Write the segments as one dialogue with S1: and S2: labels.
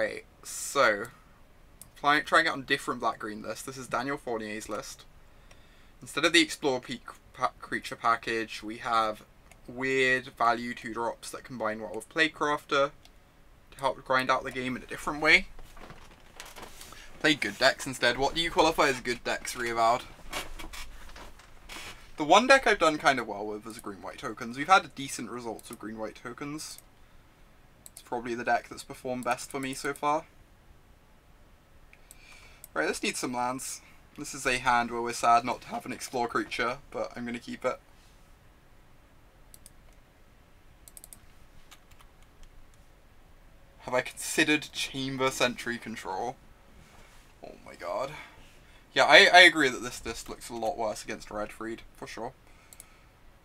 S1: Alright, so trying it on different black-green list. This is Daniel Fournier's list. Instead of the Explore Creature package, we have weird value 2-drops that combine well with Plaguecrafter to help grind out the game in a different way. Play good decks instead. What do you qualify as good decks, Reavowed? The one deck I've done kind of well with is green-white tokens. We've had decent results with green-white tokens. It's probably the deck that's performed best for me so far. Right, let's need some lands. This is a hand where we're sad not to have an Explore creature, but I'm going to keep it. Have I considered Chamber Sentry Control? Oh my god. Yeah, I agree that this list looks a lot worse against Red Freed, for sure.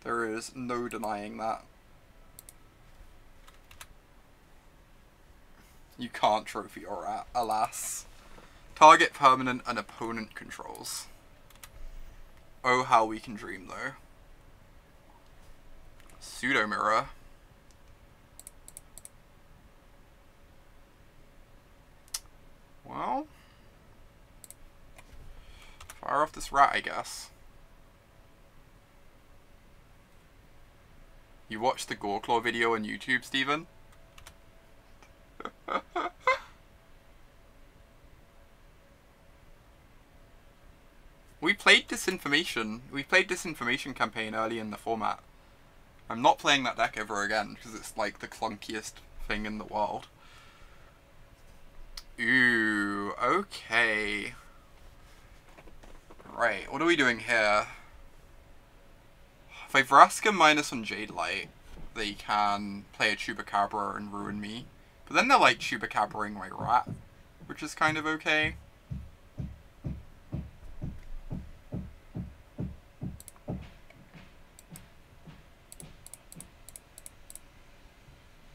S1: There is no denying that. You can't trophy or Rat, alas. Target permanent and opponent controls. Oh, how we can dream, though. Pseudo Mirror. Well, fire off this rat, I guess. You watched the Goreclaw video on YouTube, Steven? We played Disinformation. We played Disinformation campaign early in the format. I'm not playing that deck ever again because it's like the clunkiest thing in the world. Ooh, okay. Right, what are we doing here? If I Vraska minus on Jade Light, they can play a Chupacabra and ruin me. But then they're like Chupacabraing my rat, which is kind of okay.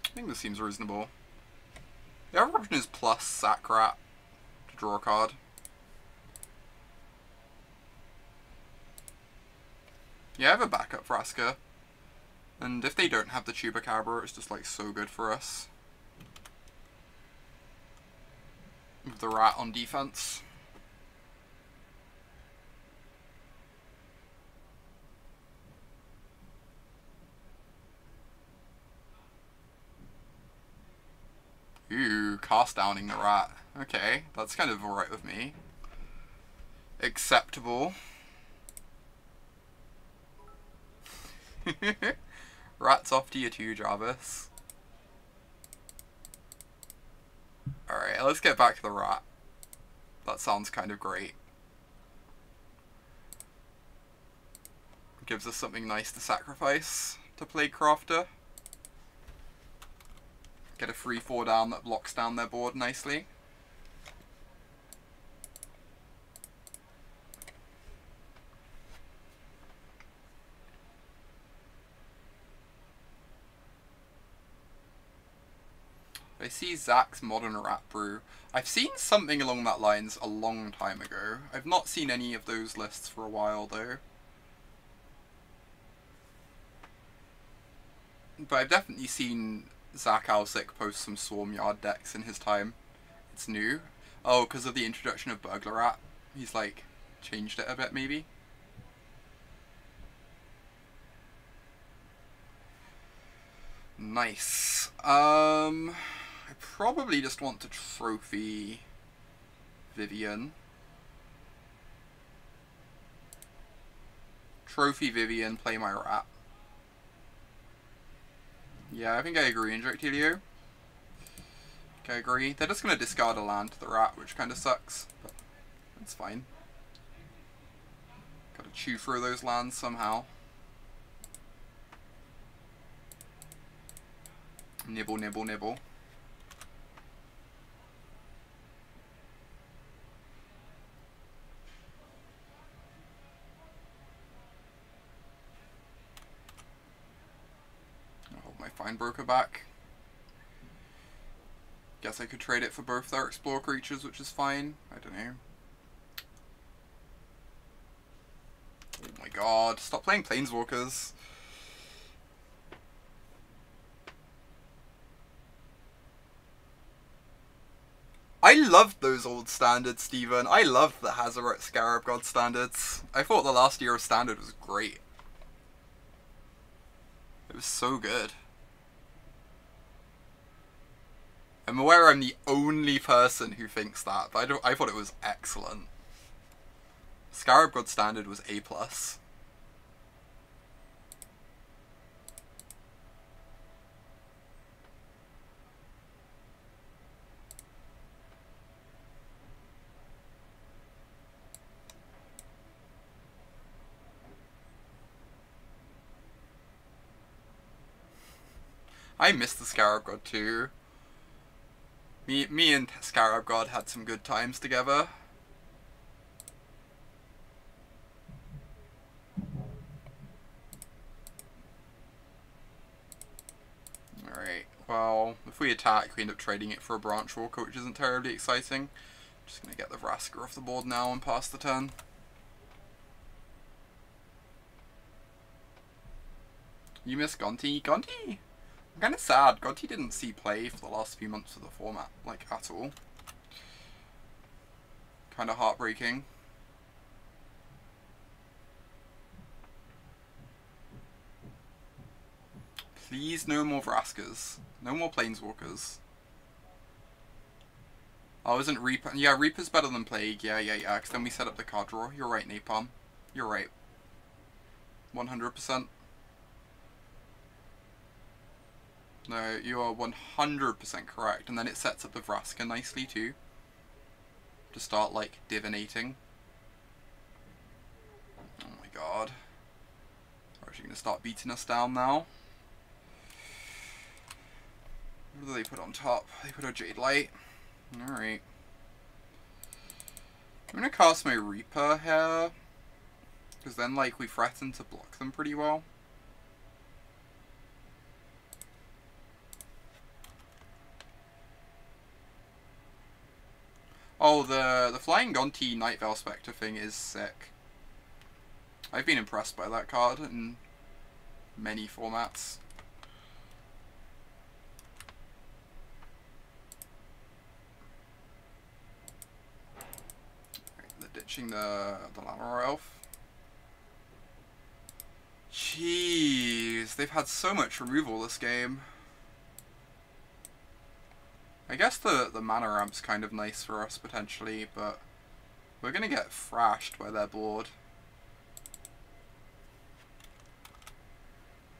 S1: I think this seems reasonable. The other option is plus sack rat to draw a card. Yeah, I have a backup Vraska. And if they don't have the Chupacabra, it's just like so good for us. With the rat on defense. Ooh, cast downing the rat. Okay, that's kind of alright with me. Acceptable. Rat's off to you too, Jarvis. Alright, let's get back to the rat. That sounds kind of great. Gives us something nice to sacrifice to Plaguecrafter. Get a free 4 down that blocks down their board nicely. I see Zach's Modern Rat Brew. I've seen something along that lines a long time ago. I've not seen any of those lists for a while though. But I've definitely seen Zach Alsick post some Swarmyard decks in his time. It's new. Oh, because of the introduction of Burglar Rat. He's like changed it a bit maybe. Nice. I probably just want to trophy Vivian. Trophy Vivian, play my rat. Yeah, I think I agree, Injectilio. Okay, I agree. They're just going to discard a land to the rat, which kind of sucks, but it's fine. Gotta chew through those lands somehow. Nibble, nibble, nibble. I'll hold my Findbroker back. Guess I could trade it for both their Explore creatures, which is fine. I don't know. Oh my god, stop playing Planeswalkers. I loved those old standards, Stephen. I loved the Hazaret Scarab God standards. I thought the last year of standard was great. It was so good. I'm aware I'm the only person who thinks that, but I thought it was excellent. Scarab God standard was A+. I miss the Scarab God too. Me and Scarab God had some good times together. Alright, well, if we attack, we end up trading it for a Branch Walker, which isn't terribly exciting. Just gonna get the Vraska off the board now and pass the turn. You miss Gonti? Gonti? I'm kind of sad. Gonti didn't see play for the last few months of the format, like, at all. Kind of heartbreaking. Please, no more Vraskas. No more Planeswalkers. Oh, isn't Reaper? Yeah, Reaper's better than Plague. Yeah, because then we set up the card draw. You're right, Napalm. You're right. 100%. No, you are 100% correct. And then it sets up the Vraska nicely too. To start, like, divinating. Oh my god. They're actually going to start beating us down now. What do they put on top? They put a Jade Light. Alright. I'm going to cast my Reaper here. Because then, like, we threaten to block them pretty well. Oh, the Flying Gonti Night Veil Spectre thing is sick. I've been impressed by that card in many formats. Right, they're ditching the Llanowar Elf. Jeez, they've had so much removal this game. I guess the mana ramp's kind of nice for us, potentially, but we're going to get thrashed by their board.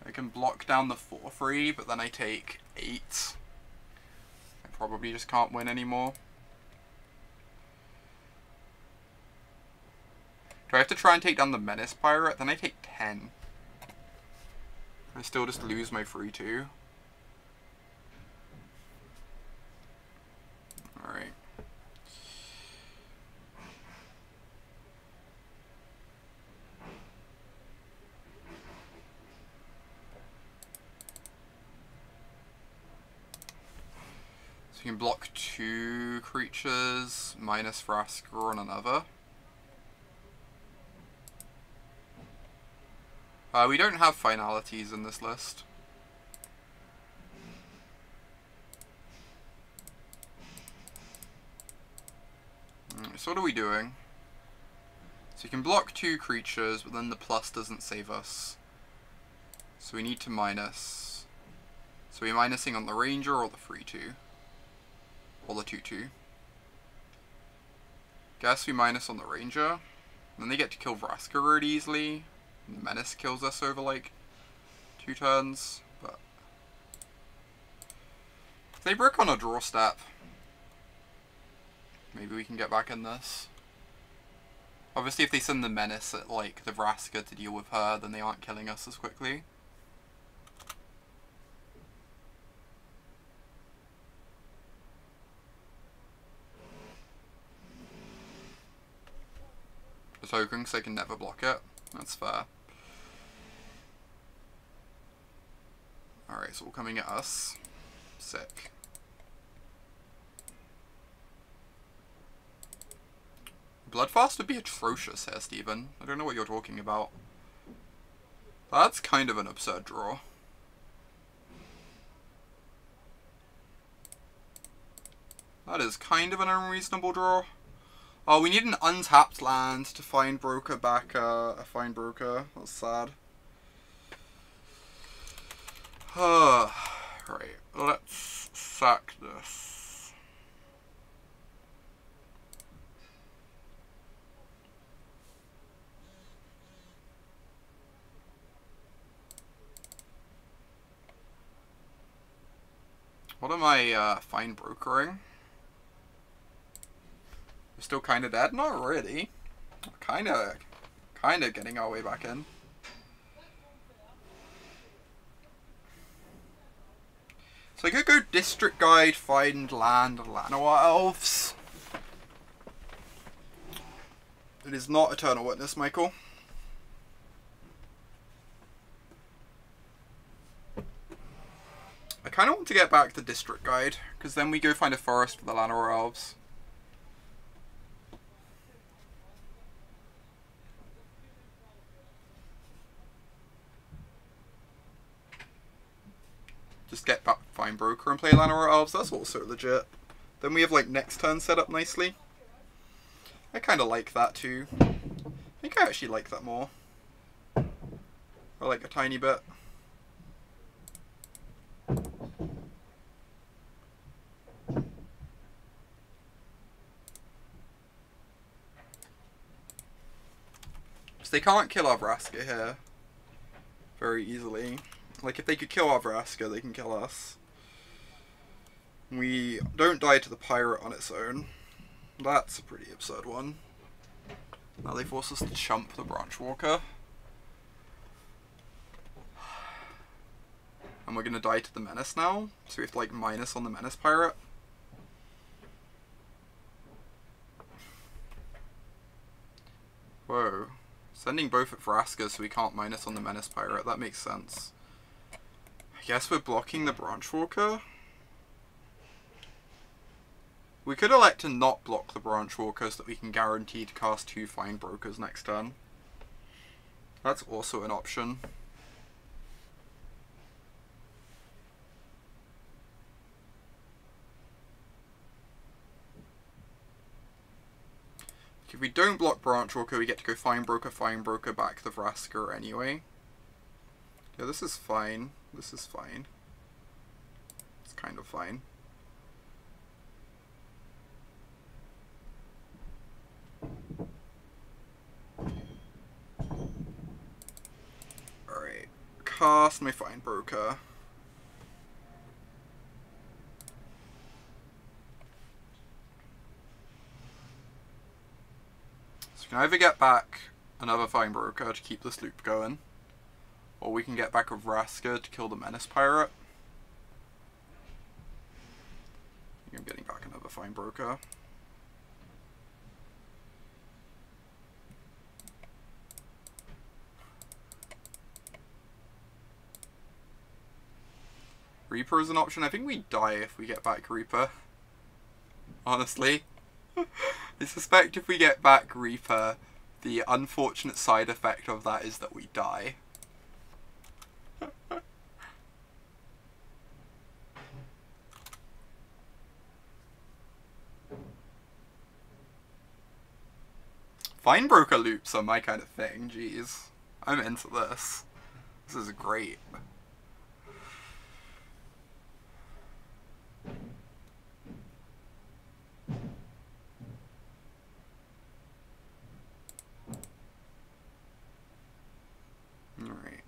S1: I can block down the 4/3, but then I take 8. I probably just can't win anymore. Do I have to try and take down the Menace Pirate? Then I take 10. I still just lose my 3/2. Alright. So you can block 2 creatures, minus Vraska on another. We don't have finalities in this list. So what are we doing? So you can block 2 creatures, but then the plus doesn't save us. So we need to minus. So we're minusing on the Ranger or the 3/2? Or the 2/2? Guess we minus on the Ranger. And then they get to kill Vraska really easily. And the Menace kills us over like 2 turns. But if they brick on a draw step, maybe we can get back in this. Obviously, if they send the Menace at, like, the Vraska to deal with her, then they aren't killing us as quickly. Just hoping so I can never block it. That's fair. Alright, so all coming at us. Sick. Bloodfast would be atrocious here, Stephen. I don't know what you're talking about. That's kind of an absurd draw. That is kind of an unreasonable draw. Oh, we need an untapped land to Findbroker back a Findbroker. That's sad. Right, let's sack this. What am I Findbrokering? We're still kind of dead? Not really. Kind of getting our way back in. So I could go District Guide, find land, Llanowar Elves. It is not Eternal Witness, Michael. I kind of want to get back the District Guide, because then we go find a forest for the Llanowar Elves. Just get back Findbroker and play Llanowar Elves, that's also legit. Then we have like next turn set up nicely. I kind of like that too. I think I actually like that more. Or like a tiny bit. So they can't kill our Vraska here very easily. Like, if they could kill our Vraska, they can kill us. We don't die to the pirate on its own. That's a pretty absurd one. Now they force us to chump the Branchwalker. And we're gonna die to the Menace now. So we have to, like, minus on the Menace pirate. Whoa. Sending both at Vraska so we can't minus on the Menace pirate. That makes sense. I guess we're blocking the Branchwalker. We could elect to not block the Branchwalker so that we can guarantee to cast 2 Findbrokers next turn. That's also an option. If we don't block Branchwalker, we get to go Findbroker back the Vraska anyway. Yeah, this is fine. This is fine. It's kind of fine. Alright. Cast my Findbroker. So we can either get back another Findbroker to keep this loop going, or we can get back a Vraska to kill the Menace pirate. I think I'm getting back another Findbroker. Reaper is an option. I think we die if we get back Reaper. Honestly. I suspect if we get back Reaper, the unfortunate side effect of that is that we die. Findbroker loops are my kind of thing, jeez. I'm into this. This is great. Alright.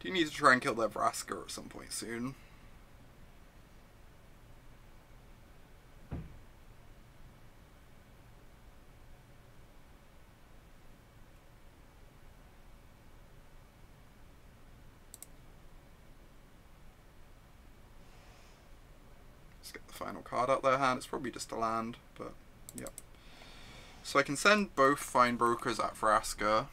S1: Do you need to try and kill that Vraska at some point soon? Let's get the final card out their hand. It's probably just a land, but yep. So I can send both Findbrokers at Vraska.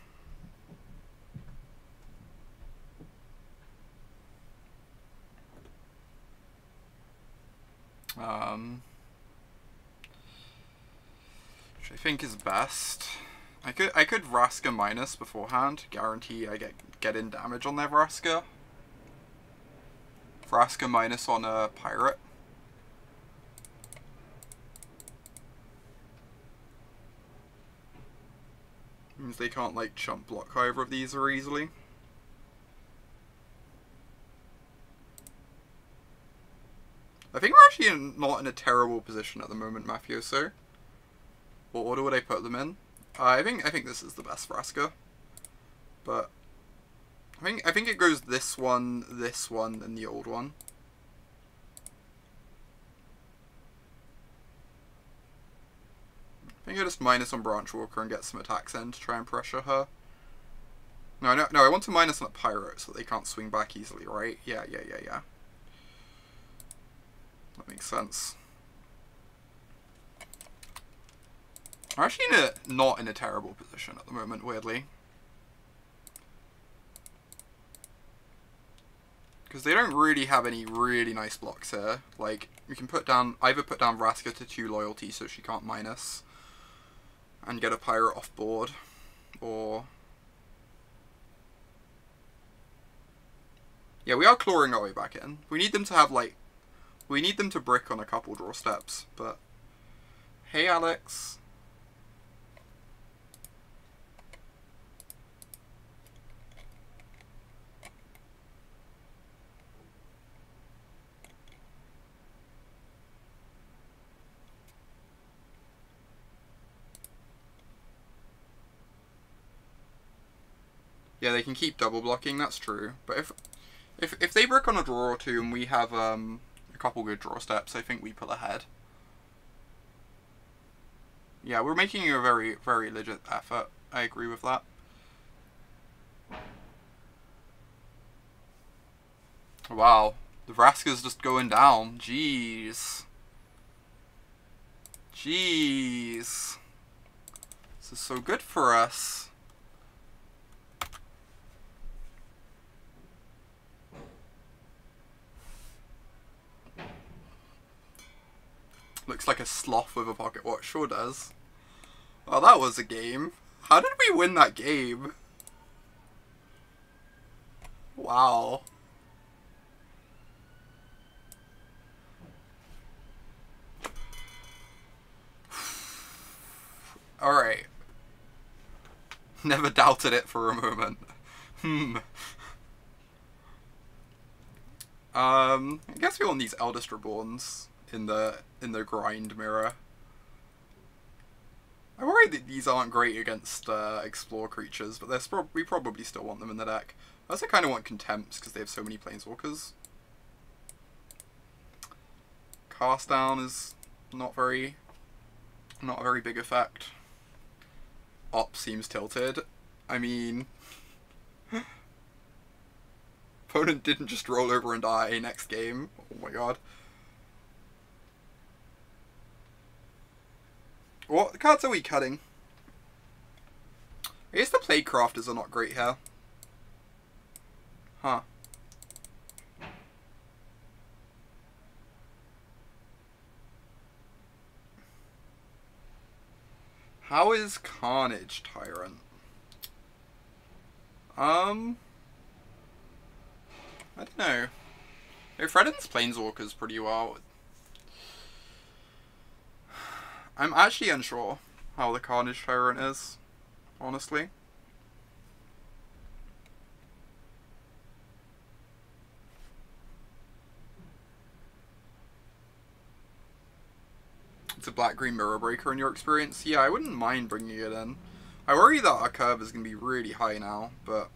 S1: Which I think is best. I could Vraska minus beforehand, guarantee I get in damage on their Vraska. Vraska minus on a pirate. Means they can't like chump block either of these very easily. I think we're actually not in a terrible position at the moment, Mafioso. What order would I put them in? I think this is the best Vraska. But I think it goes this one, and the old one. I think I just minus on Branchwalker and get some attacks in to try and pressure her. No, I want to minus on a pirate so that they can't swing back easily, right? Yeah. That makes sense. I'm actually not in a terrible position at the moment, weirdly. Because they don't really have any really nice blocks here. Like, you can either put down Vraska to 2 loyalty so she can't minus and get a pirate off board, or... Yeah, we are clawing our way back in. We need them to have, like... We need them to brick on a couple draw steps, but... Hey, Alex. Yeah, they can keep double blocking, that's true. But if they brick on a draw or two and we have a couple good draw steps, I think we pull ahead. Yeah, we're making a very, very legit effort. I agree with that. Wow, the Vraska's just going down. Jeez. This is so good for us. Looks like a sloth with a pocket watch. Sure does. Oh, that was a game. How did we win that game? Wow. Alright. Never doubted it for a moment. I guess we want these Eldest Reborns in the grind mirror. I worry that these aren't great against explore creatures, but we probably still want them in the deck. I also kind of want Contempts because they have so many Planeswalkers. Cast down is not a very big effect. Op seems tilted. I mean, opponent didn't just roll over and die next game. Oh my god. What cards are we cutting? I guess the Plaguecrafters are not great here. Huh. How is Carnage Tyrant? I don't know. It threatens Planeswalkers pretty well. I'm actually unsure how the Carnage Tyrant is, honestly. It's a black-green mirror breaker in your experience? Yeah, I wouldn't mind bringing it in. I worry that our curve is going to be really high now, but...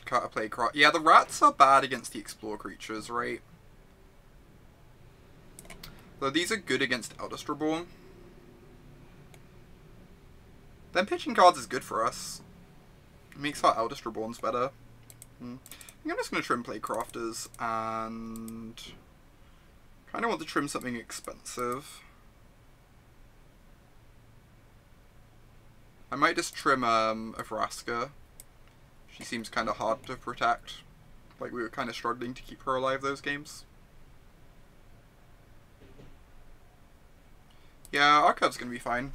S1: Cut a Plaguecrafter. Yeah, the rats are bad against the explore creatures, right? So these are good against Eldest Reborn. Then pitching cards is good for us. It makes our Eldest Reborns better. I think I'm just going to trim Plaguecrafters and kind of want to trim something expensive. I might just trim a Vraska. She seems kind of hard to protect. Like, we were kind of struggling to keep her alive those games. Yeah, our curve's gonna be fine.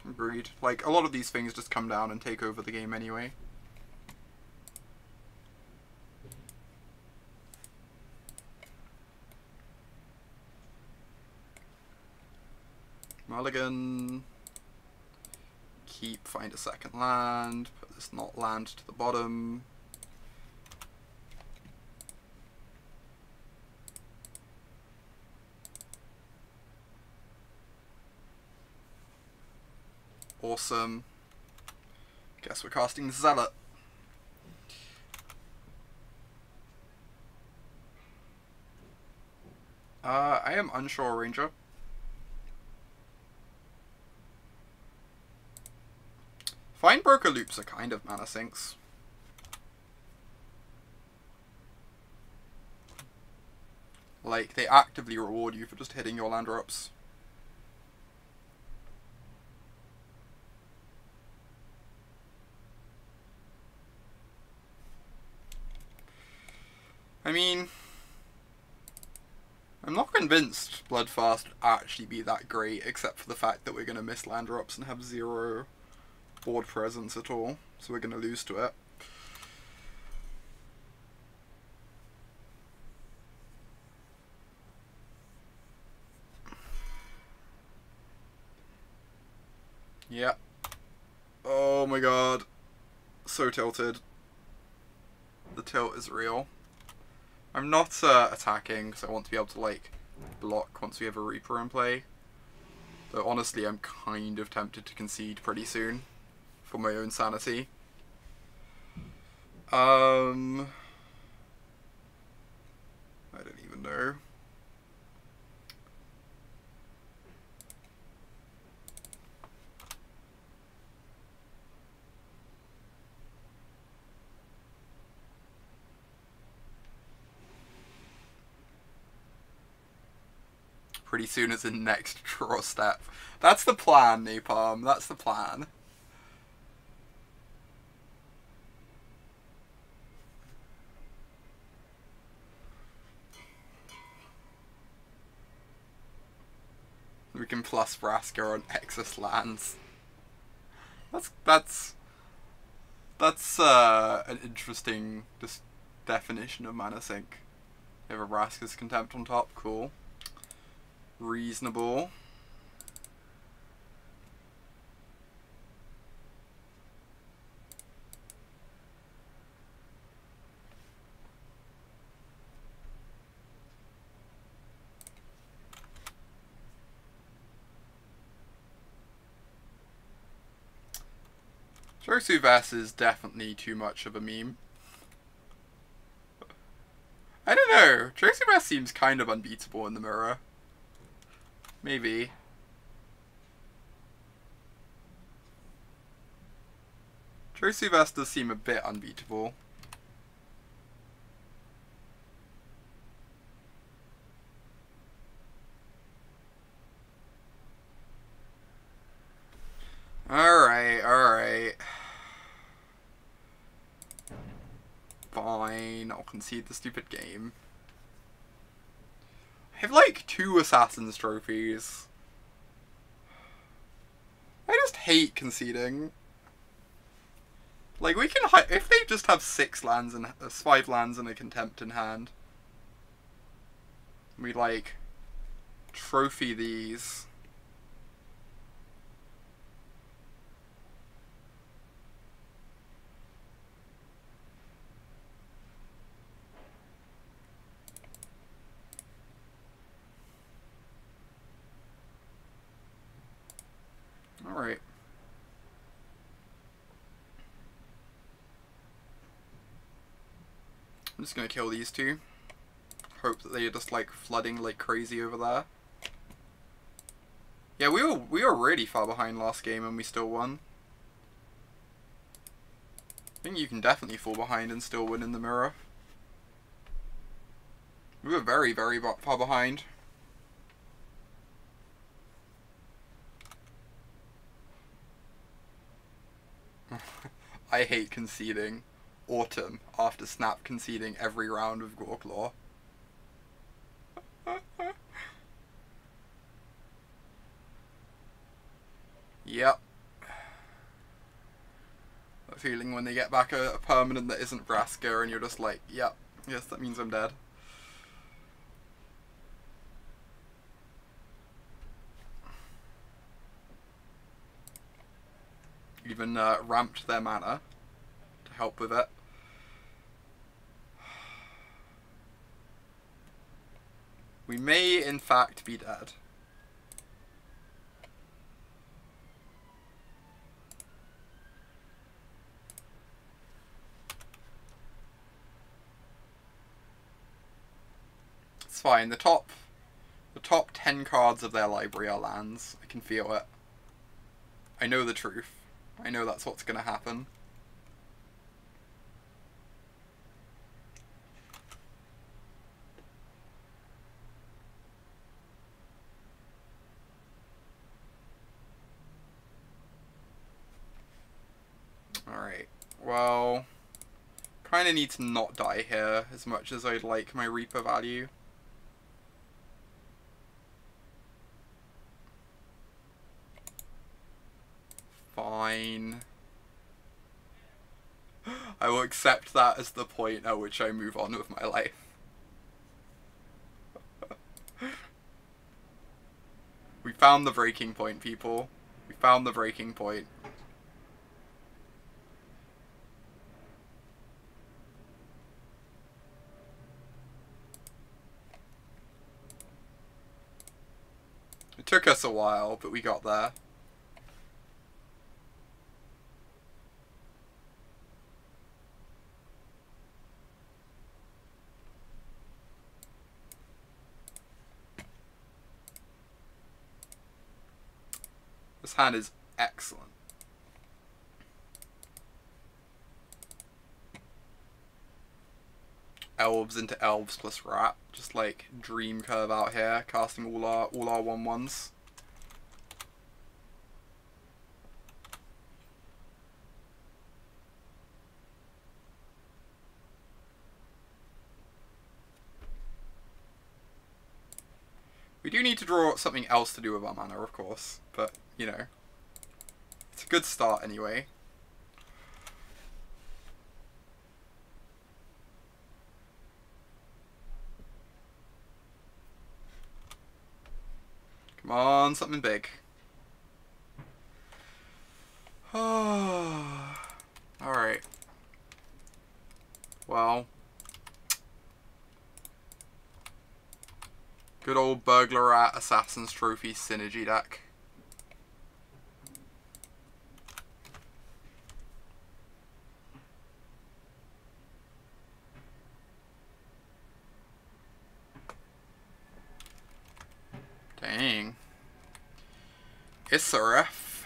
S1: Agreed. Like, a lot of these things just come down and take over the game anyway. Mulligan. Keep, find a second land. Put this not land to the bottom. Awesome. Guess we're casting Zealot. I am unsure, Ranger. Findbroker loops are kind of mana sinks. Like, they actively reward you for just hitting your land drops. I mean, I'm not convinced Bloodfast would actually be that great, except for the fact that we're going to miss land drops and have 0 board presence at all, so we're going to lose to it. Yeah. Oh my god. So tilted. The tilt is real. I'm not attacking, because I want to be able to, like, block once we have a Reaper in play. Though honestly, I'm kind of tempted to concede pretty soon. For my own sanity. I don't even know. Pretty soon is the next draw step. That's the plan, Napalm. That's the plan. We can plus Vraska on excess lands. That's an interesting definition of mana sink. You have a Vraska's Contempt on top. Cool. Reasonable. Josuvas is definitely too much of a meme. I don't know. Josuvas seems kind of unbeatable in the mirror. Maybe. Josuvas does seem a bit unbeatable. Alright, alright. Fine, I'll concede the stupid game. I have like 2 Assassin's trophies. I just hate conceding. Like, we can if they just have 6 lands and 5 lands and a Contempt in hand. We like trophy these. Alright. I'm just gonna kill these 2. Hope that they are just like flooding like crazy over there. Yeah, we were really far behind last game and we still won. I think you can definitely fall behind and still win in the mirror. We were very, very far behind. I hate conceding. Autumn, after Snap conceding every round of Gorklaw. That feeling when they get back a permanent that isn't Vraska and you're just like, yep, yes, that means I'm dead. Even ramped their mana to help with it. We may, in fact, be dead. It's fine. The top 10 cards of their library are lands. I can feel it. I know the truth. I know that's what's going to happen. Alright, well, kind of need to not die here as much as I'd like my Reaper value. Fine. I will accept that as the point at which I move on with my life. We found the breaking point, people. We found the breaking point. It took us a while, but we got there. This hand is excellent. Elves into elves plus rat. Just like dream curve out here, casting all our 1/1s. We do need to draw something else to do with our mana, of course, but, you know, it's a good start anyway. Come on, something big. Alright. Well. Good old Burglar Rat Assassin's Trophy synergy deck. Dang. Isaref.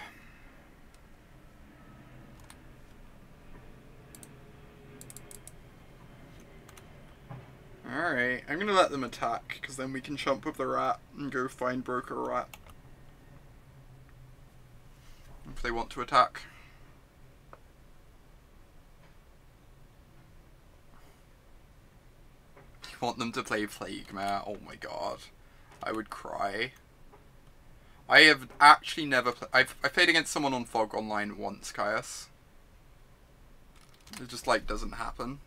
S1: Alright, I'm gonna let them attack, because then we can chump with the rat and go find Findbroker Rat. If they want to attack. You want them to play Plaguecrafter? Oh my god. I would cry. I have actually never I've played against someone on Fog Online once, Caius. It just like doesn't happen.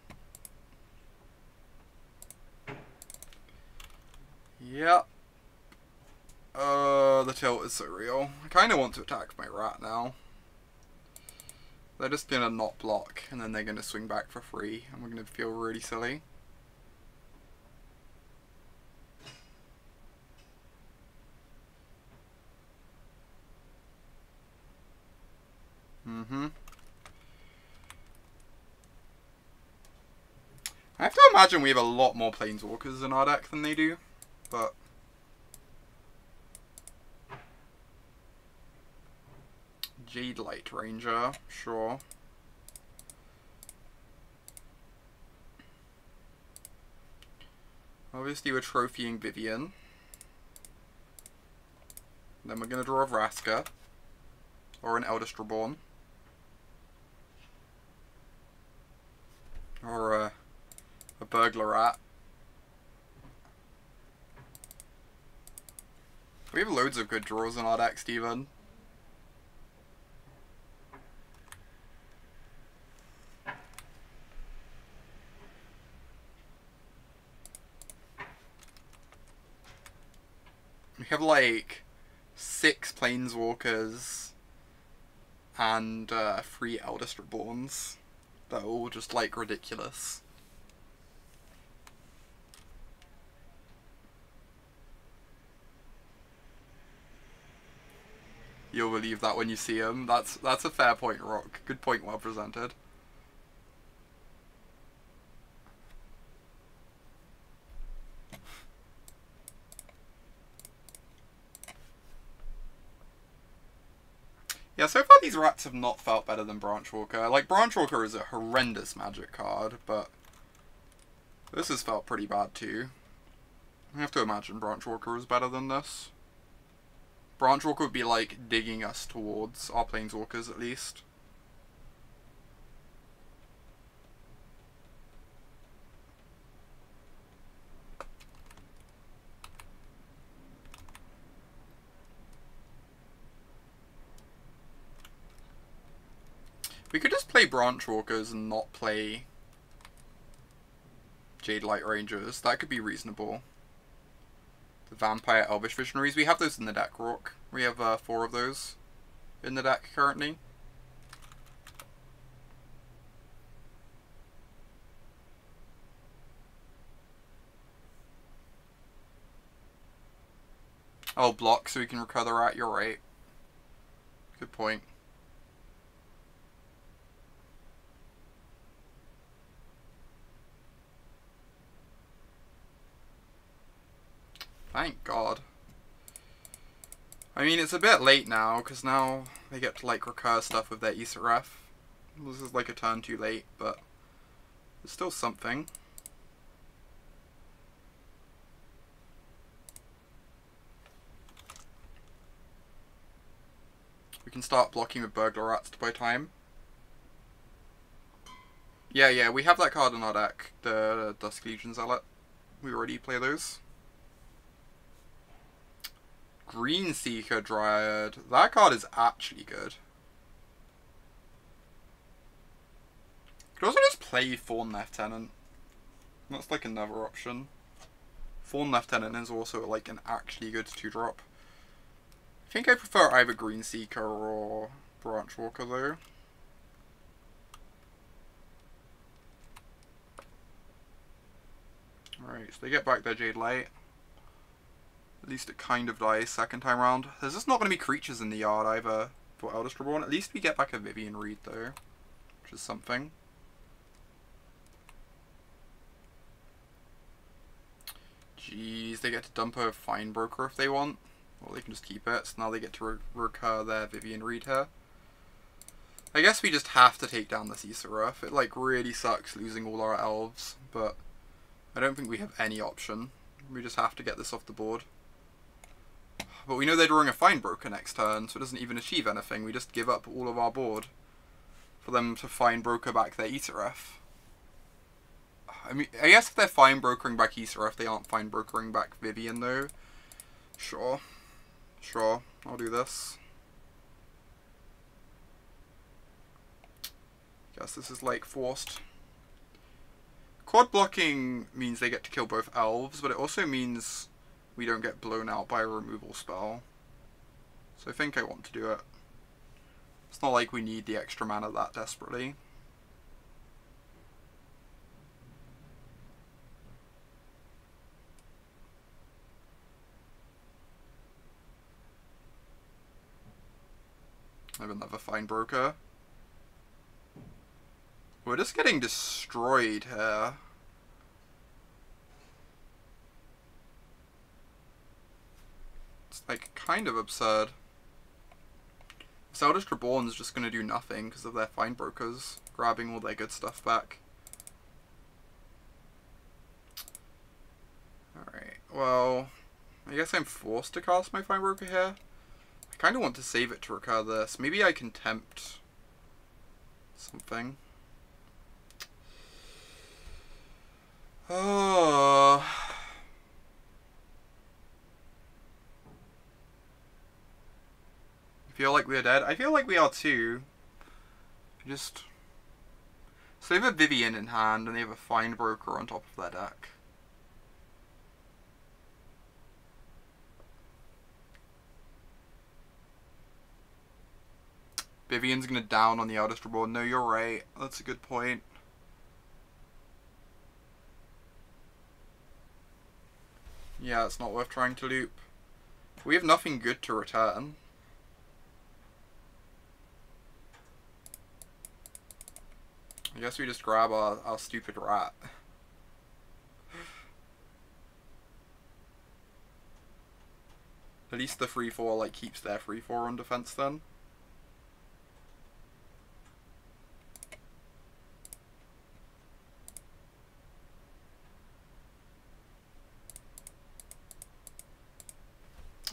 S1: Yep. The tilt is so real. I kind of want to attack my rat now. They're just gonna not block, and then they're gonna swing back for free, and we're gonna feel really silly. I have to imagine we have a lot more Planeswalkers in our deck than they do, but... Jade Light Ranger, sure. Obviously we're trophying Vivian. Then we're going to draw a Vraska. Or an Eldest Reborn. Or a Burglar Rat. We have loads of good draws in our deck, Steven. have like 6 Planeswalkers and 3 Eldest Reborns. They're all just like ridiculous. You'll believe that when you see him. That's a fair point, Rock. Good point, well presented. Yeah, so far these rats have not felt better than Branchwalker. Like, Branchwalker is a horrendous Magic card, but this has felt pretty bad too. I have to imagine Branchwalker is better than this. Branchwalker would be like digging us towards our Planeswalkers at least. We could just play Branchwalkers and not play Jade Light Rangers. That could be reasonable. The Vampire Elvish Visionaries. We have those in the deck, Rock. We have 4 of those in the deck currently. Oh, block so we can recur the rat. You're right. Good point. Thank God. I mean, it's a bit late now, because now they get to, like, recur stuff with their Isaref. This is, like, a turn too late, but it's still something. We can start blocking with Burglar Rats to buy time. Yeah, we have that card in our deck, the Dusk Legion Zealot. We already play those. Green Seeker Dryad. That card is actually good. Could also just play Thorn Lieutenant. That's like another option. Thorn Lieutenant is also like an actually good 2-drop. I think I prefer either Green Seeker or Branchwalker though. Alright, so they get back their Jade Light. At least it kind of dies second time round. There's just not going to be creatures in the yard either for Eldest Reborn. At least we get back a Vivian Reed though, which is something. Jeez, they get to dump a Findbroker if they want. Or they can just keep it, so now they get to recur their Vivian Reed here. I guess we just have to take down this Isaref. It like really sucks losing all our elves, but I don't think we have any option. We just have to get this off the board. But we know they're drawing a Findbroker next turn, so it doesn't even achieve anything. We just give up all of our board for them to Findbroker back their Isaref. I mean, I guess if they're Findbrokering back Isaref, they aren't Findbrokering back Vivian though. Sure, I'll do this. Guess this is like forced. Quad blocking means they get to kill both elves, but it also means we don't get blown out by a removal spell. So I think I want to do it. It's not like we need the extra mana that desperately. I have another Findbroker. We're just getting destroyed here. It's like kind of absurd. This Eldest Reborn is just going to do nothing because of their Findbrokers grabbing all their good stuff back. Alright, well, I guess I'm forced to cast my Findbroker here. I kind of want to save it to recur this. Maybe I Contempt something. Oh. I feel like we are dead. I feel like we are too. So they have a Vivian in hand and they have a Findbroker on top of their deck. Vivian's gonna down on the Eldest Reborn. No, you're right. That's a good point. Yeah, it's not worth trying to loop. We have nothing good to return. I guess we just grab our stupid rat. At least the 3/4 like keeps their 3/4 on defense then.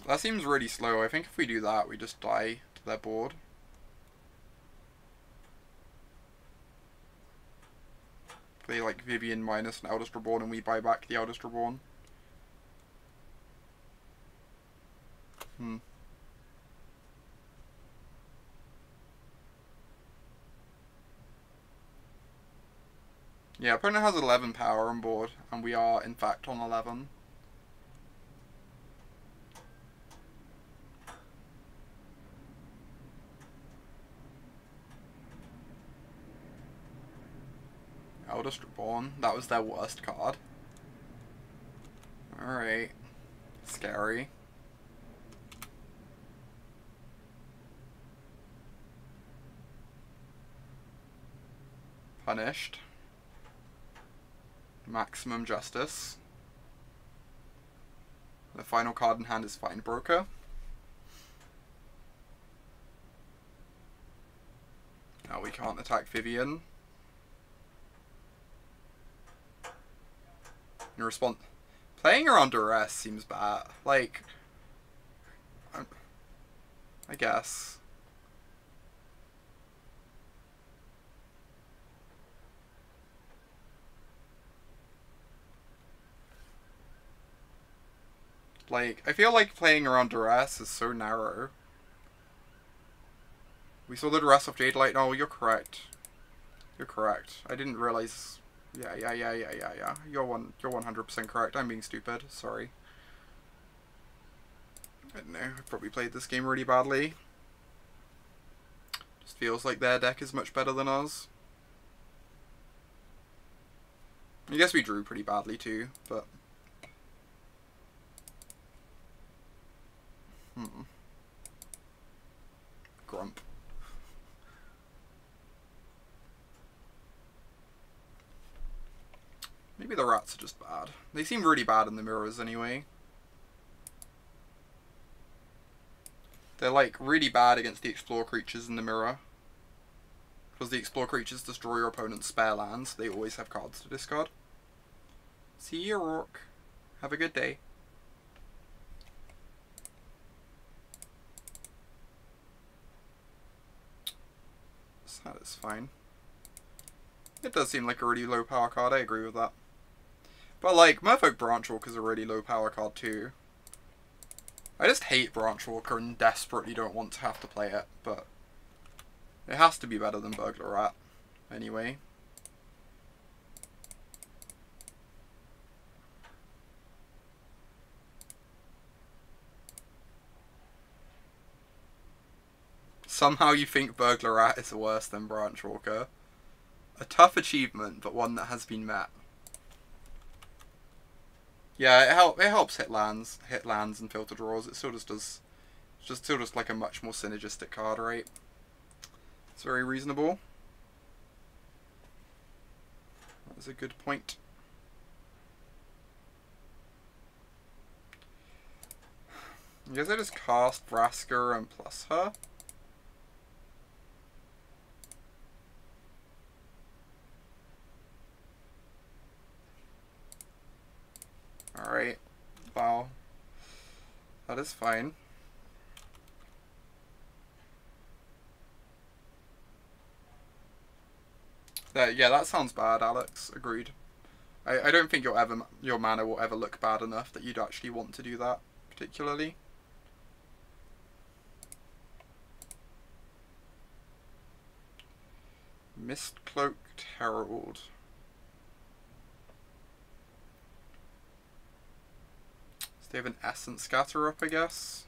S1: That seems really slow. I think if we do that, we just die to their board. They like Vivian minus an Eldest Reborn and we buy back the Eldest Reborn. Yeah, opponent has 11 power on board, and we are in fact on 11. Eldest Reborn, that was their worst card. Alright. Scary. Punished. Maximum Justice. The final card in hand is Findbroker. Now we can't attack Vivian. In response, playing around Duress seems bad. Like, I guess. Like, I feel like playing around Duress is so narrow. We saw the Duress of Jade Light. No, you're correct. You're correct. I didn't realize. Yeah. You're 100% correct. I'm being stupid. Sorry. I don't know. I probably played this game really badly. Just feels like their deck is much better than ours. I guess we drew pretty badly too, but. Grump. Maybe the rats are just bad. They seem really bad in the mirrors anyway. They're like really bad against the explore creatures in the mirror. Because the explore creatures destroy your opponent's spare lands. They always have cards to discard. See you, Rourke. Have a good day. That is fine. It does seem like a really low power card, I agree with that. But like, Merfolk Branchwalker is a really low power card too. I just hate Branchwalker and desperately don't want to have to play it, but it has to be better than Burglar Rat, anyway. Somehow you think Burglar Rat is worse than Branchwalker. A tough achievement, but one that has been met. Yeah, it helps hit lands and filter draws. It still just does. It's still just like a much more synergistic card, right? It's very reasonable. That's a good point. I guess I just cast Vraska and plus her. Alright. Wow. That is fine. Yeah, that sounds bad, Alex. Agreed. I don't think your mana will ever look bad enough that you'd actually want to do that, particularly. Mist-Cloaked Herald. So they have an Essence Scatter up, I guess.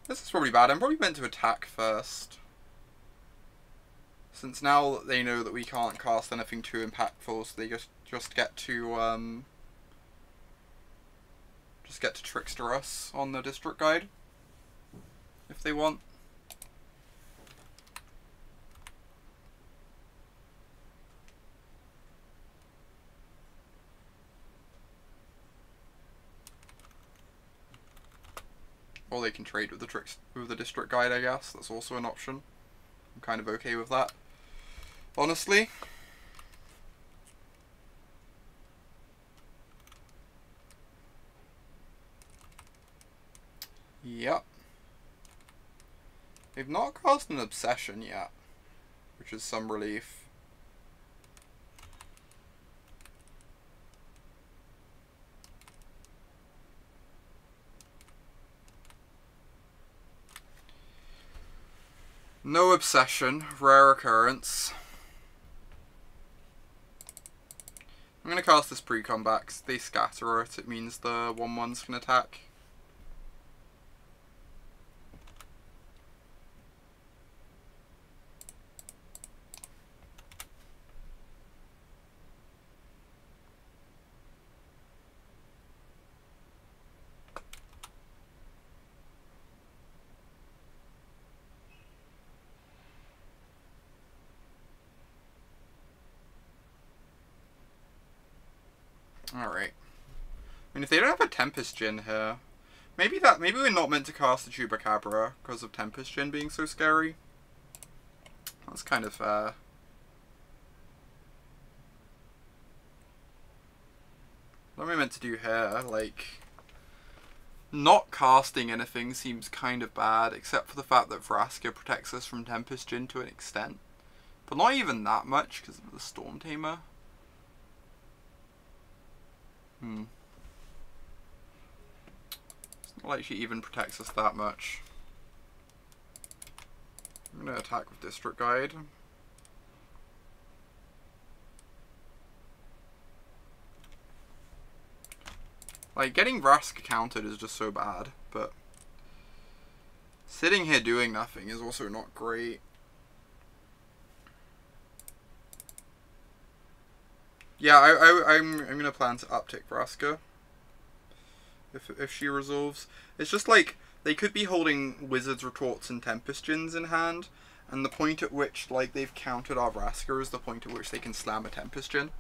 S1: This is probably bad. I'm probably meant to attack first. Since now they know that we can't cast anything too impactful, so they just get to trickster us on the district guide if they want. Or they can trade with the district guide, I guess. That's also an option. I'm kind of okay with that, honestly. Yep. They've not cast an obsession yet, which is some relief. No obsession, rare occurrence. I'm going to cast this pre-combat because they scatter it. It means the 1/1s can attack. Alright. I mean, if they don't have a Tempest Djinn here, maybe we're not meant to cast the Chupacabra because of Tempest Djinn being so scary. That's kind of fair. What am I meant to do here? Like, not casting anything seems kind of bad, except for the fact that Vraska protects us from Tempest Djinn to an extent. But not even that much because of the Storm Tamer. It's not like she even protects us that much. I'm going to attack with District Guide. Like, getting Vraska countered is just so bad, but sitting here doing nothing is also not great. Yeah, I'm gonna plan to uptick Vraska if she resolves. It's just like they could be holding Wizard's Retorts and Tempest Djinns in hand, and the point at which like they've countered our Vraska is the point at which they can slam a Tempest Djinn.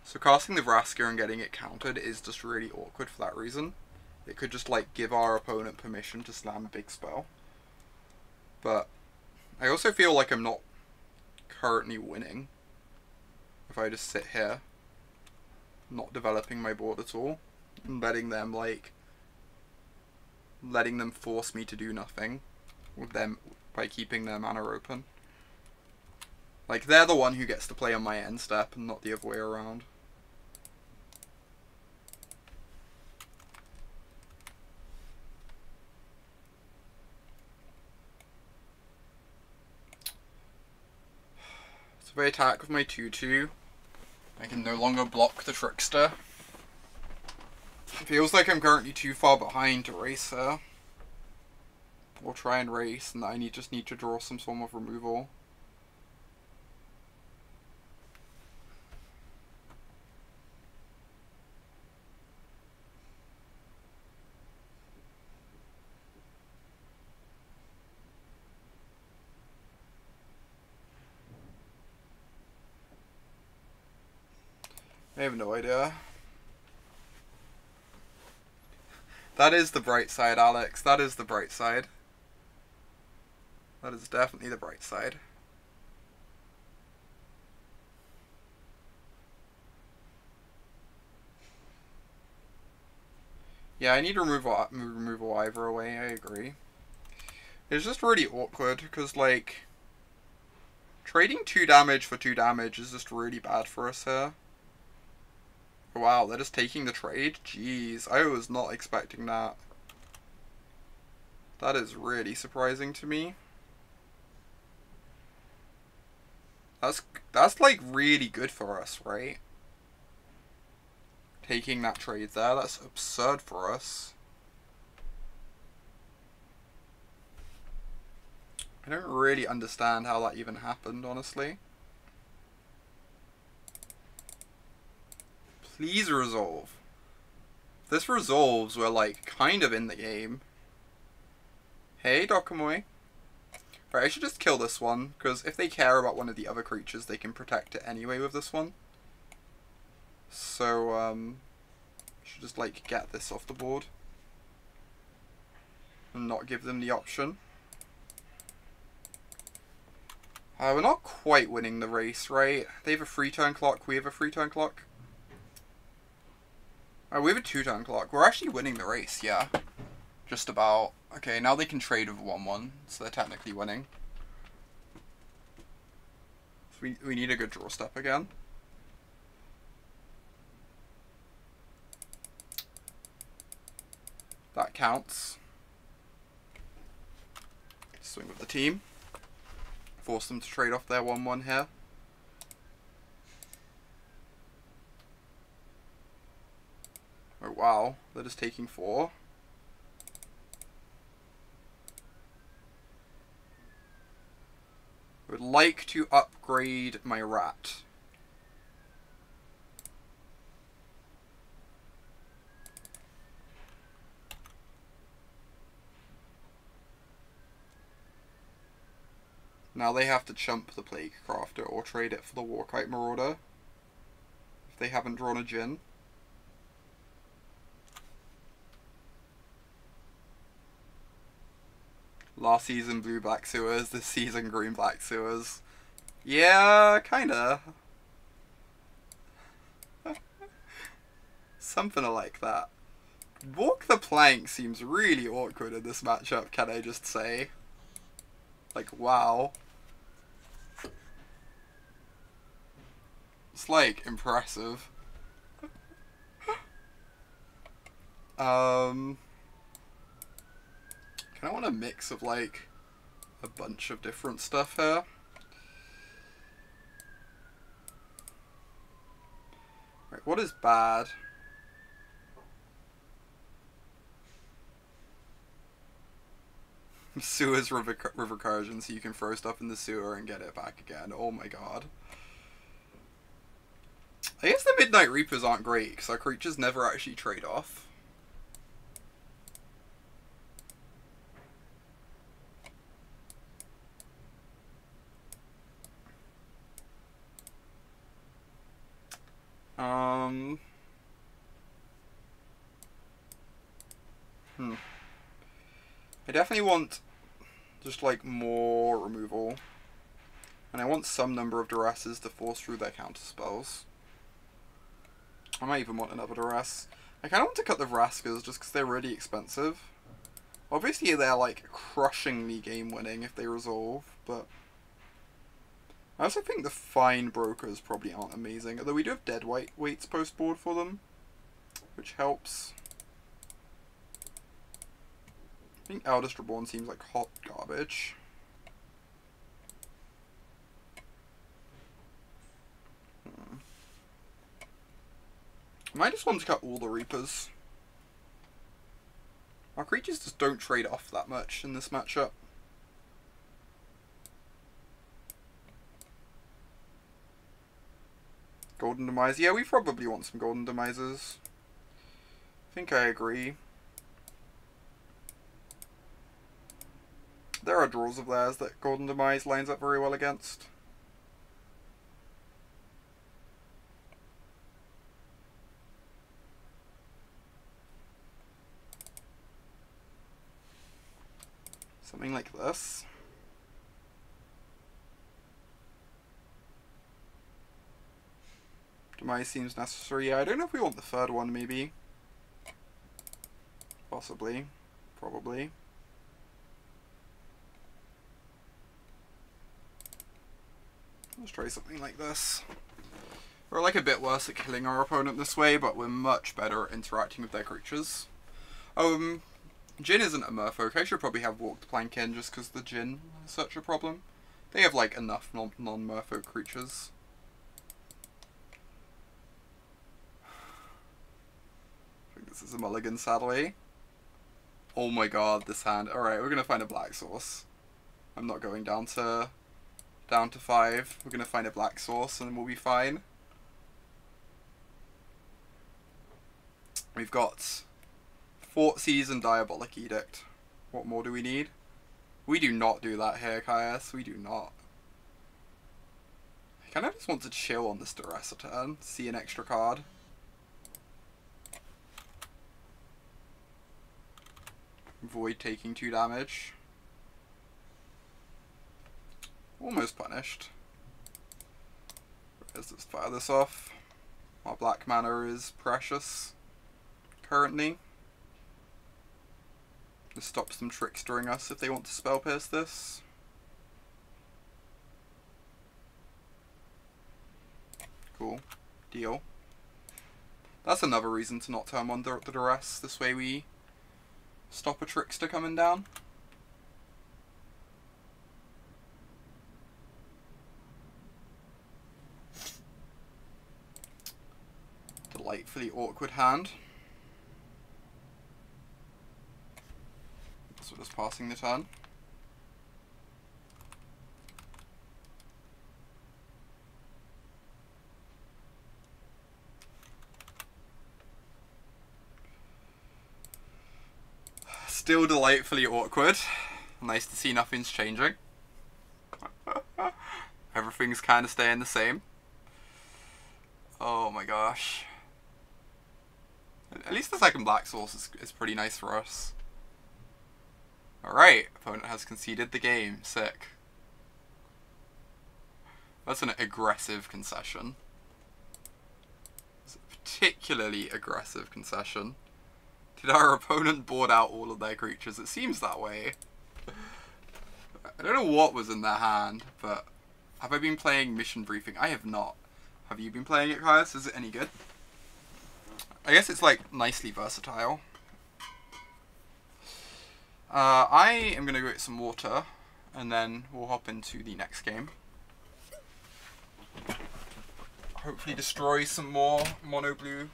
S1: So casting the Vraska and getting it countered is just really awkward for that reason. It could just like give our opponent permission to slam a big spell. But I also feel like I'm not currently winning if I just sit here, not developing my board at all, and letting them force me to do nothing with them by keeping their mana open. Like, they're the one who gets to play on my end step and not the other way around. So if I attack with my 2/2, I can no longer block the Trickster. It feels like I'm currently too far behind to race her. Or try and race, and that I just need to draw some form of removal. I have no idea. That is the bright side, Alex. That is the bright side. That is definitely the bright side. Yeah, I need to removal either away, I agree. It's just really awkward, because, like, trading 2 damage for 2 damage is just really bad for us here. Wow, they're just taking the trade? Jeez, I was not expecting that. That is really surprising to me. That's like really good for us, right? Taking that trade there, that's absurd for us. I don't really understand how that even happened, honestly. Please resolve. If this resolves, we're like kind of in the game. Hey, Dokamoy. Right, I should just kill this one, because if they care about one of the other creatures, they can protect it anyway with this one. So, I should just like get this off the board. And not give them the option. We're not quite winning the race, right? They have a 3-turn clock, we have a 3-turn clock. Oh, we have a 2-turn clock. We're actually winning the race, yeah. Just about. Okay, now they can trade with 1-1, so they're technically winning. So we need a good draw step again. That counts. Swing with the team. Force them to trade off their 1-1 here. Oh wow, they're just taking 4. I would like to upgrade my rat. Now they have to chump the Plaguecrafter or trade it for the Warkite Marauder if they haven't drawn a Djinn. Last season blue-black sewers, this season green-black sewers. Yeah, kinda. Something like that. Walk the plank seems really awkward in this matchup, can I just say? Like, wow. It's like impressive. Kind of want a mix of like a bunch of different stuff here. Right, what is bad? Sewer's recursion, so you can throw stuff in the sewer and get it back again. Oh my god. I guess the Midnight Reapers aren't great, because our creatures never actually trade off. I definitely want just like more removal. And I want some number of Duresses to force through their counter spells. I might even want another Duress. I kind of want to cut the Vraskas just because they're really expensive. Obviously they're like crushingly game winning if they resolve, but I also think the Findbrokers probably aren't amazing, although we do have dead weights post board for them, which helps. I think Eldest Reborn seems like hot garbage. I might just want to cut all the Reapers. Our creatures just don't trade off that much in this matchup. Golden Demise. Yeah, we probably want some Golden Demises. I think I agree. There are draws of theirs that Golden Demise lines up very well against. Something like this. Demise seems necessary. Yeah, I don't know if we want the third one, maybe. Possibly. Probably. Let's try something like this. We're like a bit worse at killing our opponent this way, but we're much better at interacting with their creatures. Djinn isn't a merfolk. I should probably have walked plank in just because the Djinn is such a problem. They have like enough non-merfolk creatures. I think this is a mulligan, sadly. Oh my god, this hand. Alright, we're gonna find a black source. I'm not going down to 5. We're gonna find a black source and we'll be fine. We've got Thoughtseize and Diabolic Edict. What more do we need? We do not do that here, Caius. We do not. I kind of just want to chill on this Duress a turn. See an extra card. Avoid taking 2 damage. Almost punished. Let's just fire this off. Our black mana is precious currently. This stops them trickstering us if they want to spell pierce this. Cool. Deal. That's another reason to not turn on the Duress. This way we stop a trickster coming down. Delightfully awkward hand. So just passing the turn. Still delightfully awkward. Nice to see nothing's changing. Everything's kind of staying the same. Oh my gosh. At least the second black source is pretty nice for us. Alright, opponent has conceded the game. Sick. That's an aggressive concession. It's a particularly aggressive concession. Did our opponent board out all of their creatures? It seems that way. I don't know what was in their hand, but have I been playing Mission Briefing? I have not. Have you been playing it, Caius? Is it any good? I guess it's like nicely versatile. I am going to go get some water, and then we'll hop into the next game. Hopefully destroy some more mono blue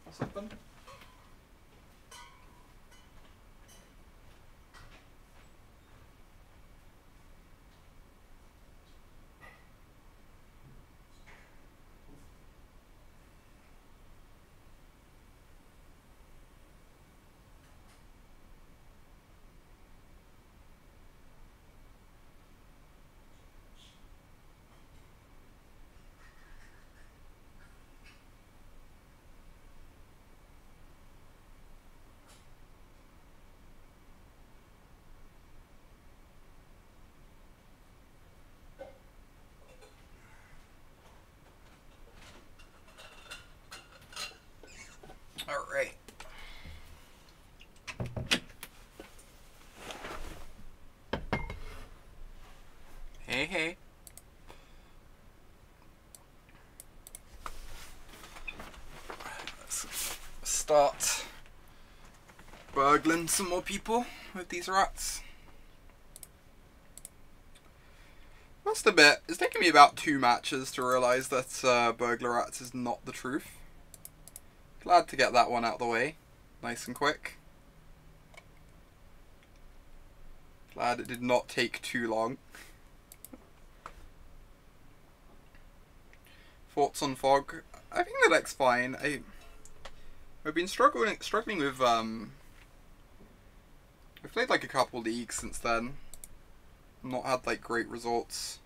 S1: or something. Alright. Hey, hey. Let's start burgling some more people with these rats. Must admit, it's taken me about 2 matches to realise that Burglar Rat is not the truth. Glad to get that one out of the way, nice and quick. Glad it did not take too long. Thoughts on Fog? I think the deck's fine. I've been struggling with I've played like a couple leagues since then. Not had like great results.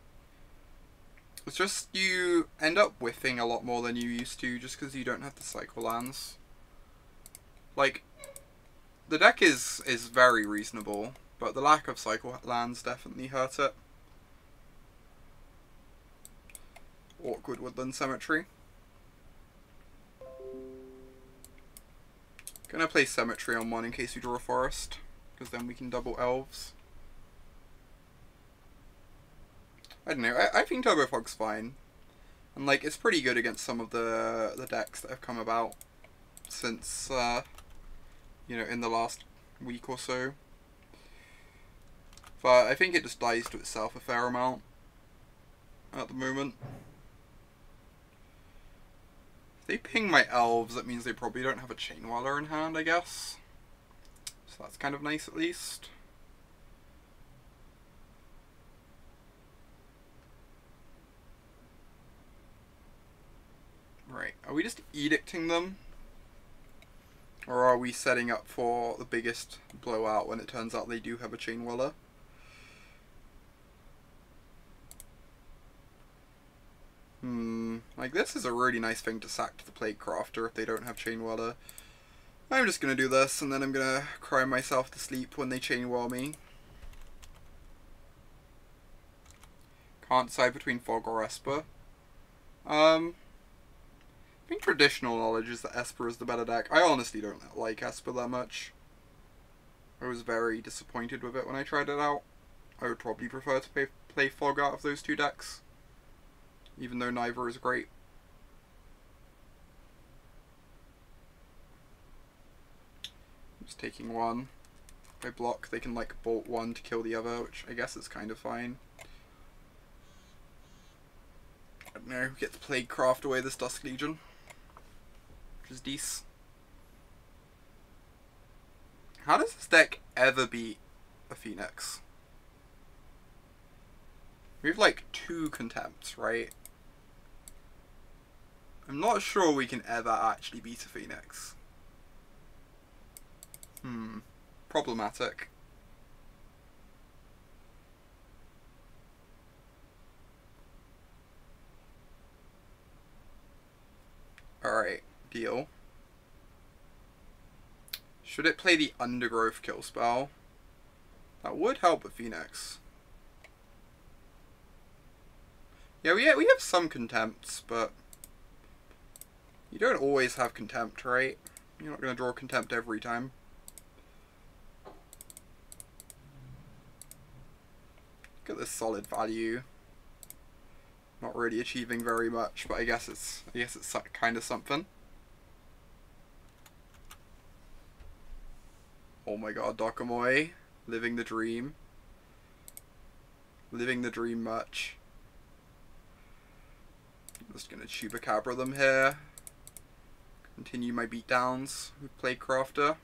S1: It's just you end up whiffing a lot more than you used to just because you don't have the cycle lands. Like, the deck is very reasonable, but the lack of cycle lands definitely hurt it. Awkward Woodland Cemetery. Gonna play Cemetery on 1 in case we draw a forest, because then we can double elves. I don't know, I think Turbo Fog's fine. And like, it's pretty good against some of the decks that have come about since, you know, in the last week or so. But I think it just dies to itself a fair amount at the moment. If they ping my elves, that means they probably don't have a Chainwhirler in hand, I guess. So that's kind of nice at least. Are we just edicting them? Or are we setting up for the biggest blowout when it turns out they do have a Chain Whirler? Like, this is a really nice thing to sack to the Plaguecrafter if they don't have Chain Whirler. I'm just gonna do this, and then I'm gonna cry myself to sleep when they Chain Whirl me. Can't decide between Fog or Esper. I think traditional knowledge is that Esper is the better deck. I honestly don't like Esper that much. I was very disappointed with it when I tried it out. I would probably prefer to play Fog out of those two decks, even though neither is great. I'm just taking one. If I block, they can like bolt one to kill the other, which I guess is kind of fine. I don't know, get the Plaguecraft away this Dusk Legion, which is decent. How does this deck ever beat a Phoenix? We have like 2 Contempts, right? I'm not sure we can ever actually beat a Phoenix. Problematic. Alright, deal. Should it play the Undergrowth kill spell? That would help with Phoenix. Yeah, we have some Contempts, but you don't always have Contempt, right? You're not going to draw Contempt every time. Look at this solid value. Not really achieving very much, but I guess it's kind of something. Oh my god, Dokamoy. Living the dream. Living the dream much. I'm just gonna Chupacabra them here. Continue my beatdowns with Plaguecrafter.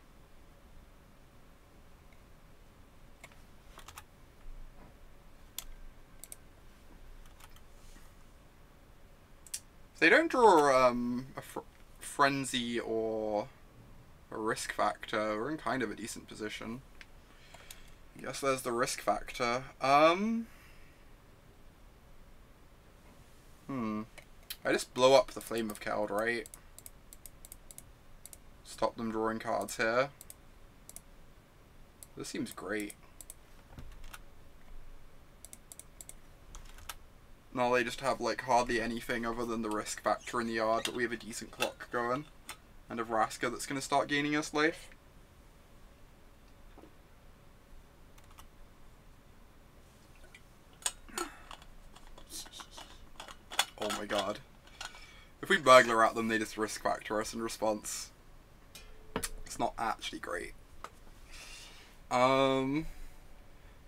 S1: If they don't draw a Frenzy or a Risk Factor, we're in kind of a decent position. I guess there's the Risk Factor. I just blow up the Flame of Keld, right? Stop them drawing cards here. This seems great. No, they just have like hardly anything other than the Risk Factor in the yard, but we have a decent clock going. And a Vraska that's going to start gaining us life. Oh my god. If we Burglar Rat them, they just Risk Factor us in response. It's not actually great. Blue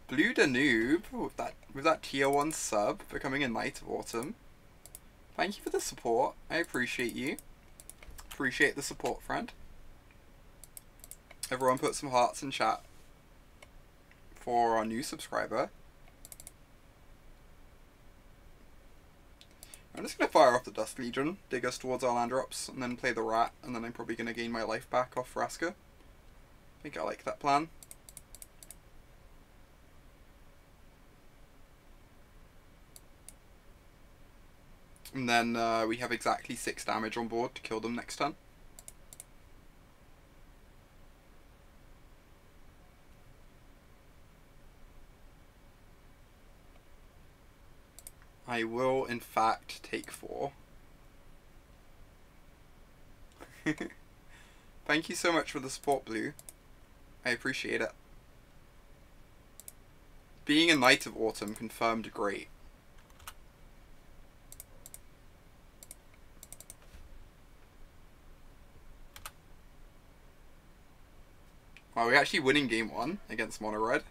S1: Danube, with that tier 1 sub, becoming a Knight of Autumn. Thank you for the support. I appreciate you. Appreciate the support, friend. Everyone put some hearts in chat for our new subscriber. I'm just going to fire off the Dusk Legion, dig us towards our land drops, and then play the Rat, and then I'm probably going to gain my life back off Vraska. I think I like that plan. And then we have exactly 6 damage on board to kill them next turn. I will, in fact, take 4. Thank you so much for the support, Blue. I appreciate it. Being a Knight of Autumn confirmed great. Wow, we're actually winning game 1 against Mono Red.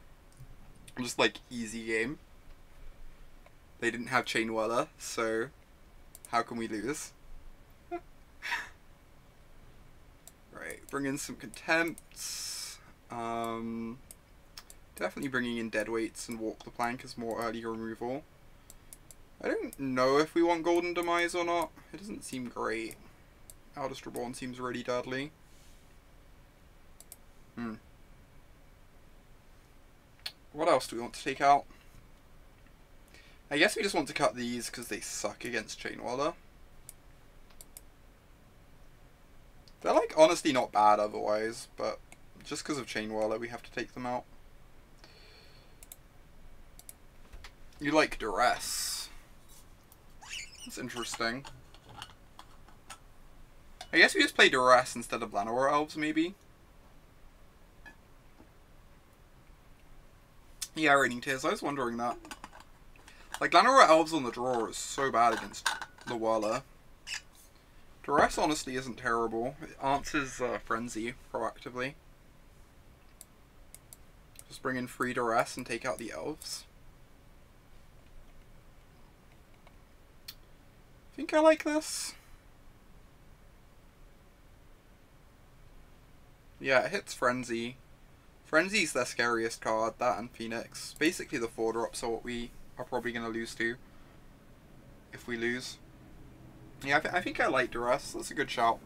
S1: Just like easy game. They didn't have Chain Whirler, so how can we lose? Right, bring in some Contempts. Definitely bringing in Deadweights and Walk the Plank as more early removal. I don't know if we want Golden Demise or not. It doesn't seem great. Eldest Reborn seems really deadly. What else do we want to take out? I guess we just want to cut these because they suck against Chainwhirler. They're like honestly not bad otherwise, but just because of Chainwhirler we have to take them out. You like Duress. That's interesting. I guess we just play Duress instead of Llanowar Elves, maybe? Yeah, Raining Tears, I was wondering that. Like, Llanowar Elves on the draw is so bad against the Whirler. Duress honestly isn't terrible. It answers Frenzy proactively. Just bring in 3 Duress and take out the Elves. I think I like this. Yeah, it hits Frenzy. Frenzy's their scariest card, that and Phoenix. Basically the 4-drops are what we are probably going to lose to. If we lose. Yeah, I think I like Duress. That's a good shout.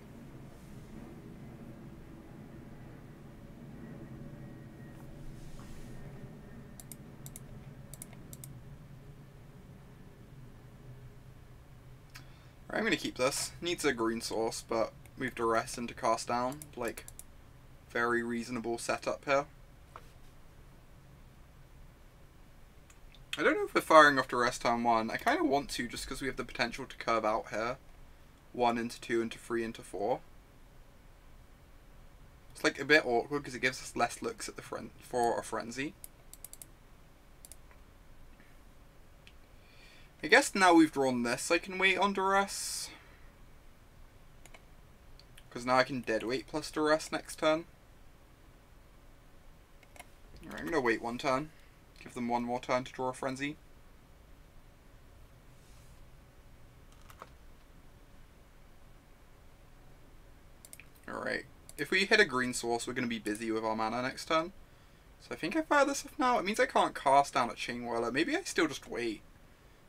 S1: Right, I'm going to keep this. Needs a green source, but move Duress into cast down. Like, very reasonable setup here. I don't know if we're firing off Duress turn 1. I kind of want to, just because we have the potential to curve out here. 1 into 2 into 3 into 4. It's like a bit awkward because it gives us less looks at the for a Frenzy. I guess now we've drawn this, I can wait on Duress. Because now I can deadweight plus Duress next turn. Alright, I'm going to wait 1 turn. Give them 1 more turn to draw a Frenzy. Alright. If we hit a green source, we're going to be busy with our mana next turn. So I think I fire this off now. It means I can't cast down at Chainwhirler. Maybe I still just wait.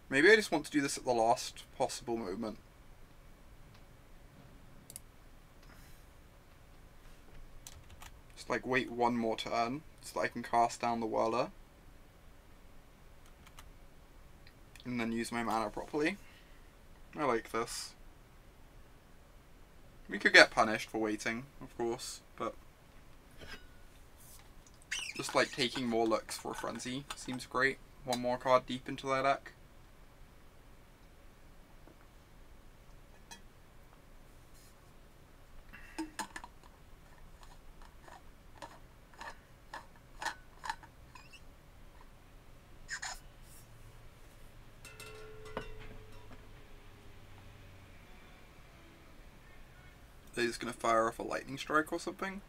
S1: Maybe I just want to do this at the last possible moment. Just like wait 1 more turn so that I can cast down the Whirler. And then use my mana properly. I like this. We could get punished for waiting, of course, but just like taking more looks for a Frenzy seems great. 1 more card deep into their deck. They're just going to fire off a lightning strike or something.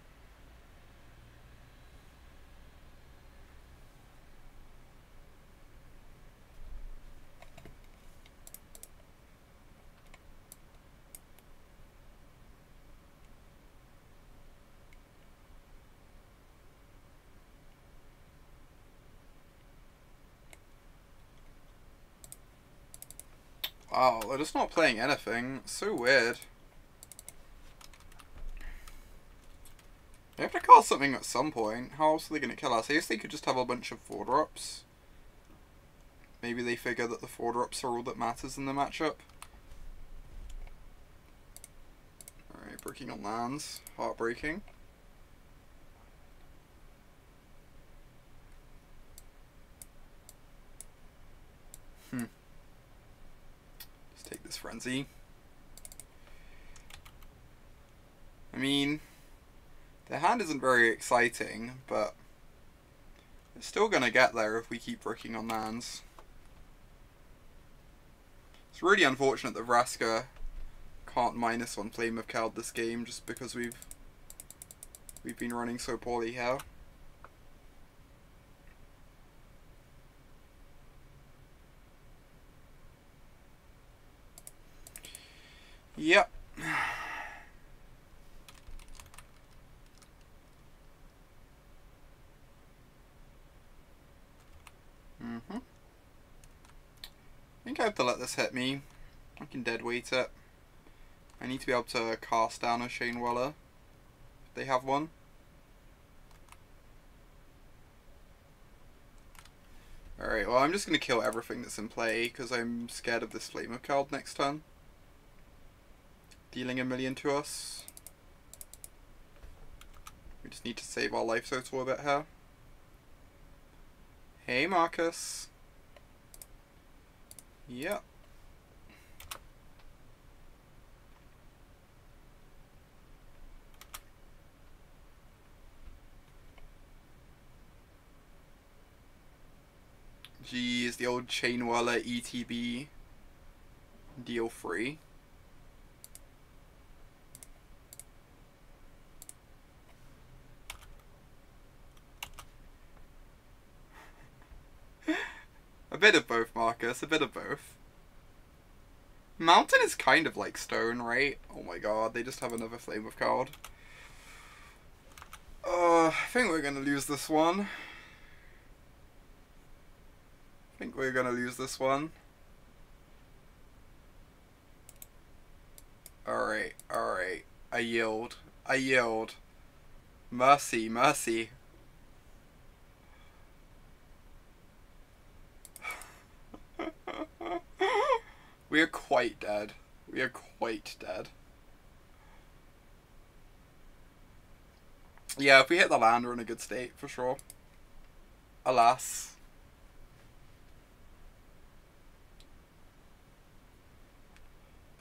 S1: Wow, they're just not playing anything. It's so weird. They have to cast something at some point. How else are they going to kill us? I guess they could just have a bunch of 4-drops. Maybe they figure that the 4-drops are all that matters in the matchup. Alright, breaking on lands. Heartbreaking. Let's take this Frenzy. I mean, the hand isn't very exciting, but it's still going to get there if we keep bricking on lands. It's really unfortunate that Vraska can't -1 Flame of Keld this game just because we've been running so poorly here. Yep. I think I have to let this hit me. I can deadweight it. I need to be able to cast down a Shane Weller. If they have one. Alright, well I'm just going to kill everything that's in play because I'm scared of this Flame of Keld next turn. Dealing 1,000,000 to us. We just need to save our life total a bit here. Hey Marcus. Yep. Geez, the old Chainwalla ETB deal free. A bit of both, Marcus, a bit of both. Mountain is kind of like stone, right? Oh my god, they just have another Flame of Keld. I think we're gonna lose this one. Alright, alright. I yield. Mercy, mercy. We are quite dead. Yeah, if we hit the land, we're in a good state, for sure. Alas.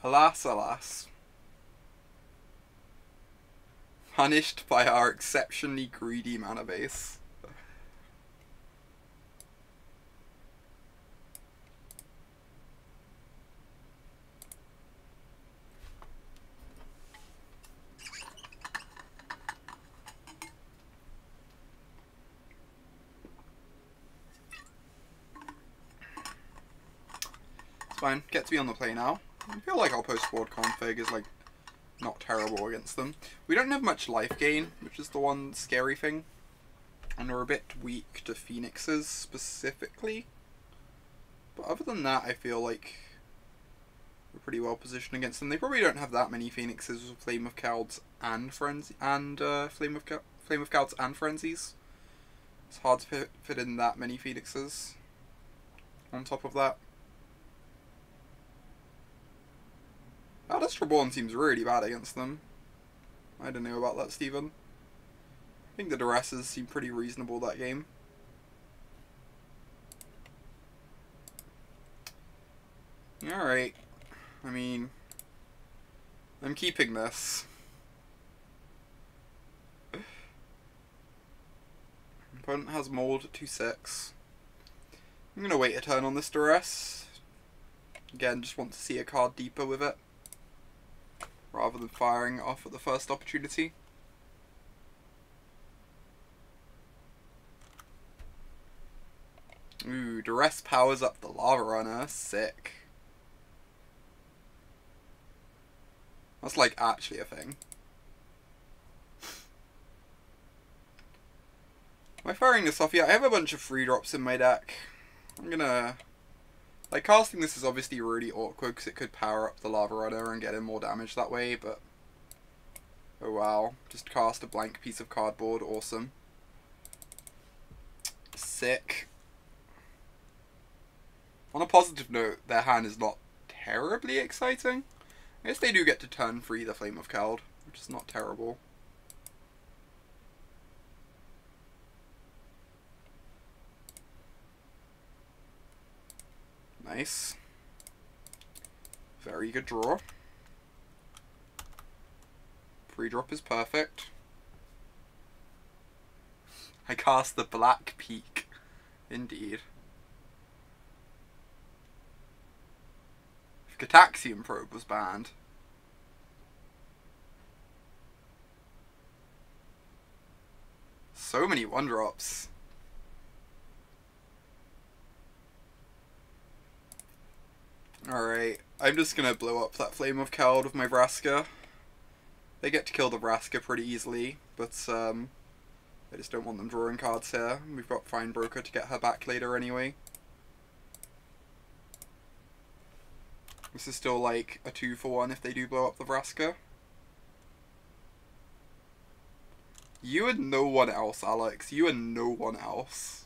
S1: Alas, alas. Punished by our exceptionally greedy mana base. It's fine, get to be on the play now. I feel like our post-board config is like not terrible against them. We don't have much life gain, which is the one scary thing. And we're a bit weak to Phoenixes specifically. But other than that, I feel like we're pretty well positioned against them. They probably don't have that many Phoenixes with Flame of Kelds and Flame of Kelds and Frenzies. It's hard to fit in that many Phoenixes on top of that. Eldest Reborn seems really bad against them. I don't know about that, Steven. I think the Duresses seem pretty reasonable that game. Alright. I mean, I'm keeping this. Opponent has mold 2/6. I'm gonna wait a turn on this Duress. Again, just want to see a card deeper with it, rather than firing off at the first opportunity. Ooh, Duress powers up the Lava Runner. Sick. That's like actually a thing. Am I firing this off? Yeah, I have a bunch of free drops in my deck. I'm gonna... Like, casting this is obviously really awkward because it could power up the Lava Runner and get in more damage that way, but... Oh wow. Just cast a blank piece of cardboard. Awesome. Sick. On a positive note, their hand is not terribly exciting. I guess they do get to turn free the Flame of Keld, which is not terrible. Nice. Very good draw. Pre-drop is perfect. I cast the Black Peak. Indeed. If Cataxium Probe was banned. So many 1-drops. Alright, I'm just gonna blow up that Flame of Keld with my Vraska. They get to kill the Vraska pretty easily, but I just don't want them drawing cards here. We've got Findbroker to get her back later anyway. This is still like a 2-for-1 if they do blow up the Vraska. You and no one else, Alex. You and no one else.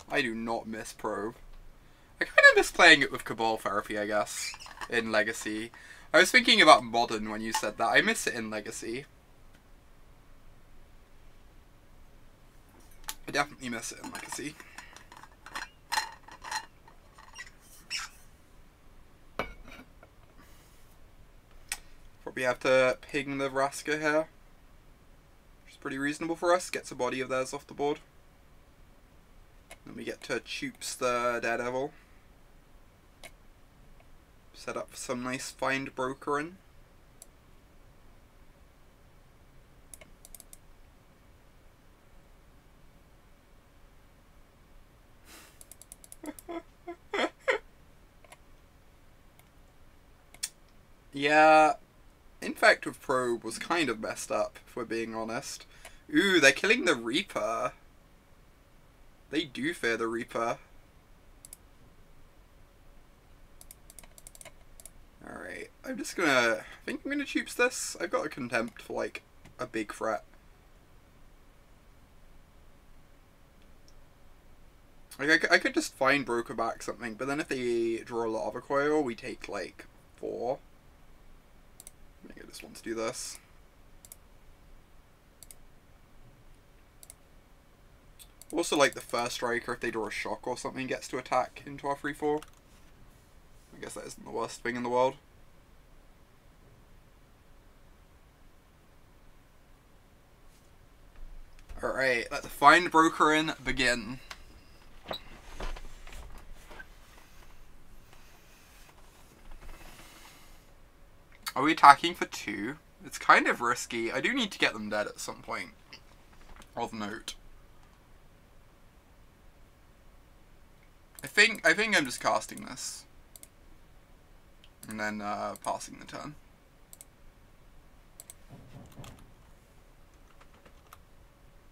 S1: I do not miss Probe. I kind of miss playing it with Cabal Therapy, I guess, in Legacy. I was thinking about Modern when you said that. I miss it in Legacy. I definitely miss it in Legacy. Probably have to ping the Vraska here. Which is pretty reasonable for us. Gets a body of theirs off the board. Then we get to Choops the Daredevil. Set up some nice Findbrokering. Yeah, Infect with Probe was kind of messed up, if we're being honest. Ooh, they're killing the Reaper. They do fear the Reaper. Alright, I think I'm gonna Choops this. I've got a Contempt for like a big threat. Like I could just Findbroker back something, but then if they draw a Lava Coil, we take like 4. Maybe I just want to do this. Also, like the first striker, if they draw a shock or something, gets to attack into our 3/4. I guess that isn't the worst thing in the world. Alright, let the Findbrokering begin. Are we attacking for 2? It's kind of risky. I do need to get them dead at some point. Of note. I think I'm just casting this. And then passing the turn.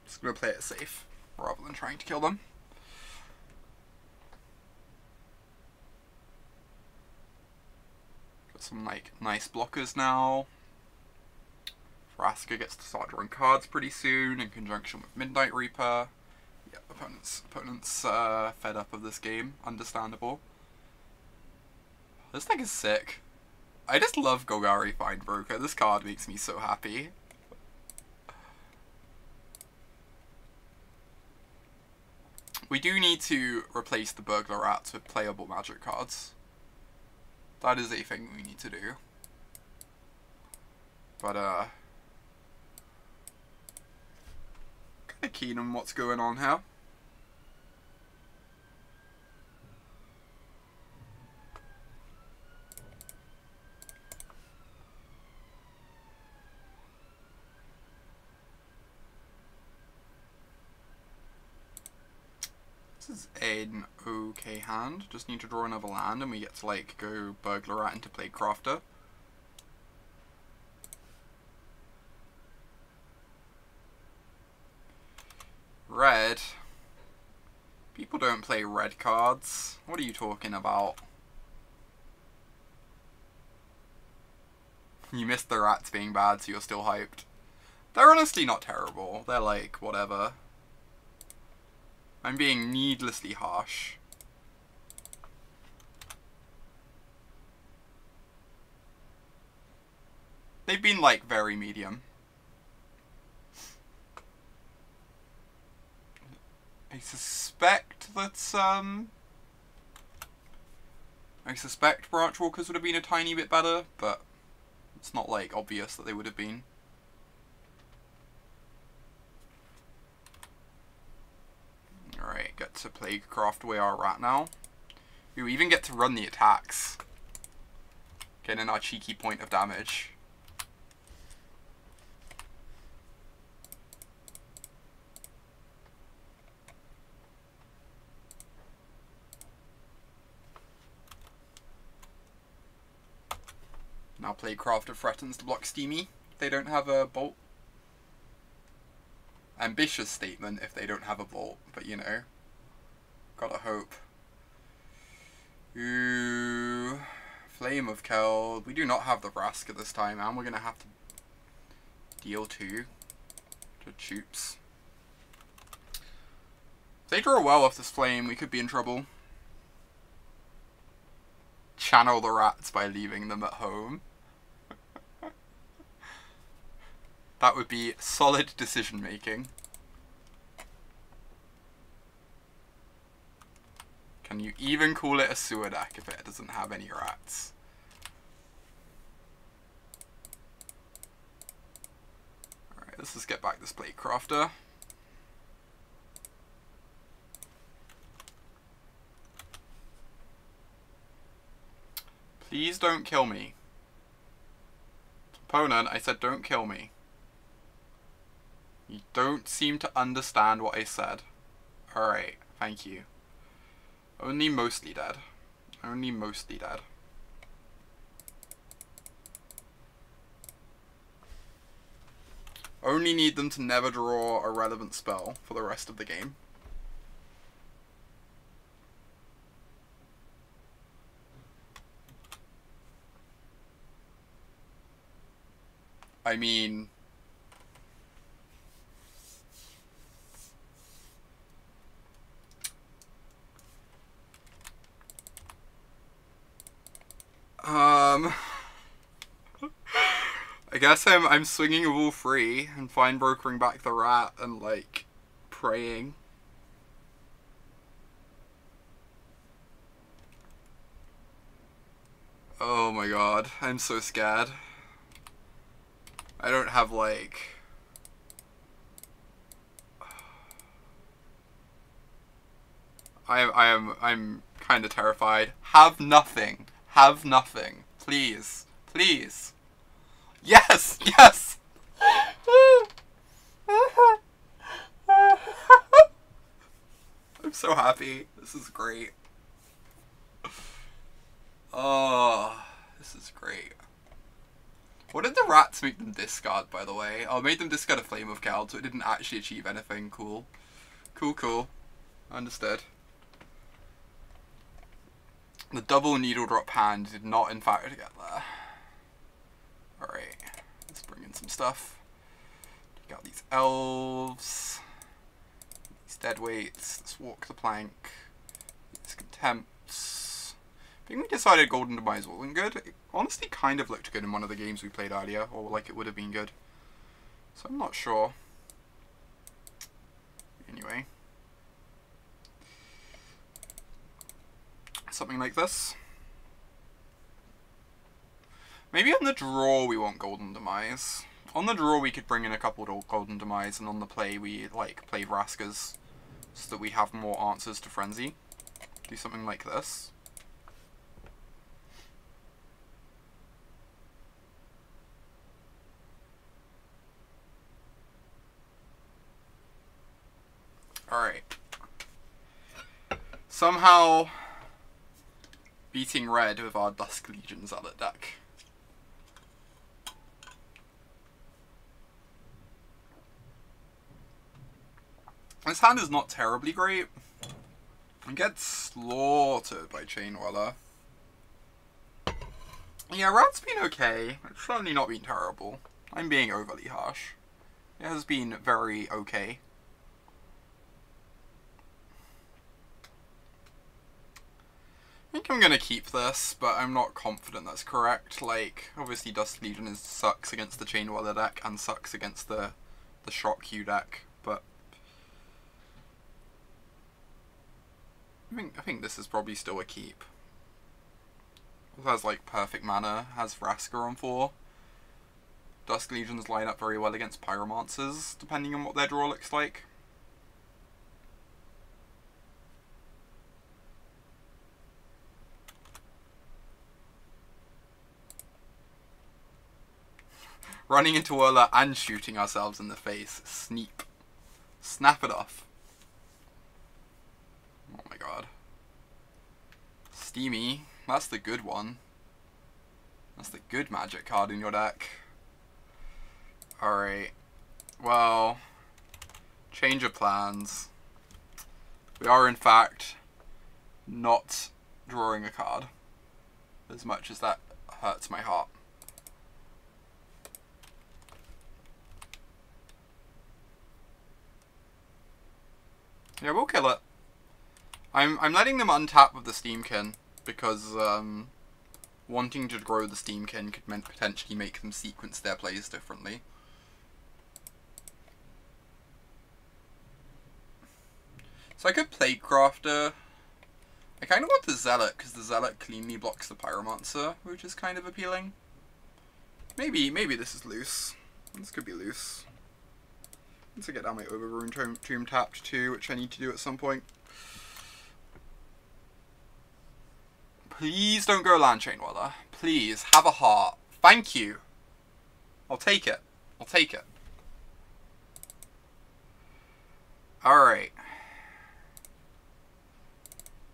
S1: Just gonna play it safe rather than trying to kill them. Got some like nice blockers now. Vraska gets to start drawing cards pretty soon in conjunction with Midnight Reaper. Yeah, opponents fed up of this game. Understandable. This thing is sick. I just love Golgari Findbroker. This card makes me so happy. We do need to replace the Burglar Rats with playable Magic cards. That is a thing we need to do. But, kind of keen on what's going on here. This is an okay hand. Just need to draw another land and we get to like go Burglar Rat into Plaguecrafter. Red? People don't play red cards. What are you talking about? You missed the rats being bad, so you're still hyped. They're honestly not terrible. They're like, whatever. I'm being needlessly harsh. They've been like very medium. I suspect that I suspect Branch Walkers would have been a tiny bit better, but it's not like obvious that they would have been. Alright, get to Plaguecraft away our rat now. We even get to run the attacks. Getting our cheeky point of damage. Now Plaguecrafter threatens to block Steamy if they don't have a bolt. Ambitious statement if they don't have a bolt, but you know, gotta hope. Ooh, Flame of Keld. We do not have the Vraska this time, and we're going to have to deal 2 to Chups. If they draw well off this flame, we could be in trouble. Channel the rats by leaving them at home. That would be solid decision making. Can you even call it a sewer deck if it doesn't have any rats? Alright, let's just get back this Plaguecrafter. Please don't kill me. Opponent, I said don't kill me. You don't seem to understand what I said. Alright, thank you. Only mostly dead. Only mostly dead. Only need them to never draw a relevant spell for the rest of the game. I mean... I guess I'm swinging a all free and Findbrokering back the rat and, like, praying. Oh my god, I'm so scared. I don't have, like... I'm kind of terrified. Have nothing. Have nothing. Please. Please. Yes! Yes! I'm so happy. This is great. Oh, this is great. What did the rats make them discard, by the way? Oh, I made them discard a Flame of Keld, so it didn't actually achieve anything. Cool. Cool, cool. Understood. The double needle drop hand did not, in fact, get there. Alright, let's bring in some stuff. Take out these elves. These deadweights. Let's walk the plank. These contempts. I think we decided Golden Demise wasn't good. It honestly kind of looked good in one of the games we played earlier, or like it would have been good. So I'm not sure. Anyway. Something like this. Maybe on the draw we want Golden Demise. On the draw we could bring in a couple of Golden Demise, and on the play we like play Vraskas so that we have more answers to Frenzy. Do something like this. Alright. Somehow beating red with our Dusk Legion Zealot deck. This hand is not terribly great. It gets slaughtered by Chain Dweller. Yeah, Rat's been okay. It's certainly not been terrible. I'm being overly harsh. It has been very okay. I think I'm gonna keep this, but I'm not confident that's correct. Like, obviously Dusk Legion sucks against the Chain Dweller deck and sucks against the Shock Q deck, but I think this is probably still a keep. It has like perfect mana, has Vraska on 4. Dusk Legions line up very well against Pyromancers, depending on what their draw looks like. Running into Whirler and shooting ourselves in the face. Sneap. Snap it off. Oh my god. Steamy. That's the good one. That's the good magic card in your deck. Alright. Well, change of plans. We are in fact not drawing a card. as much as that hurts my heart. Yeah, we'll kill it. I'm letting them untap with the Steamkin because wanting to grow the Steamkin could potentially make them sequence their plays differently. So I could Plaguecrafter. I kind of want the Zealot because the Zealot cleanly blocks the Pyromancer, which is kind of appealing. Maybe this is loose. This could be loose. Once I get down my Overgrown Tomb tapped too, which I need to do at some point. Please don't go Land Chain Weather. Please, have a heart. Thank you. I'll take it. I'll take it. Alright.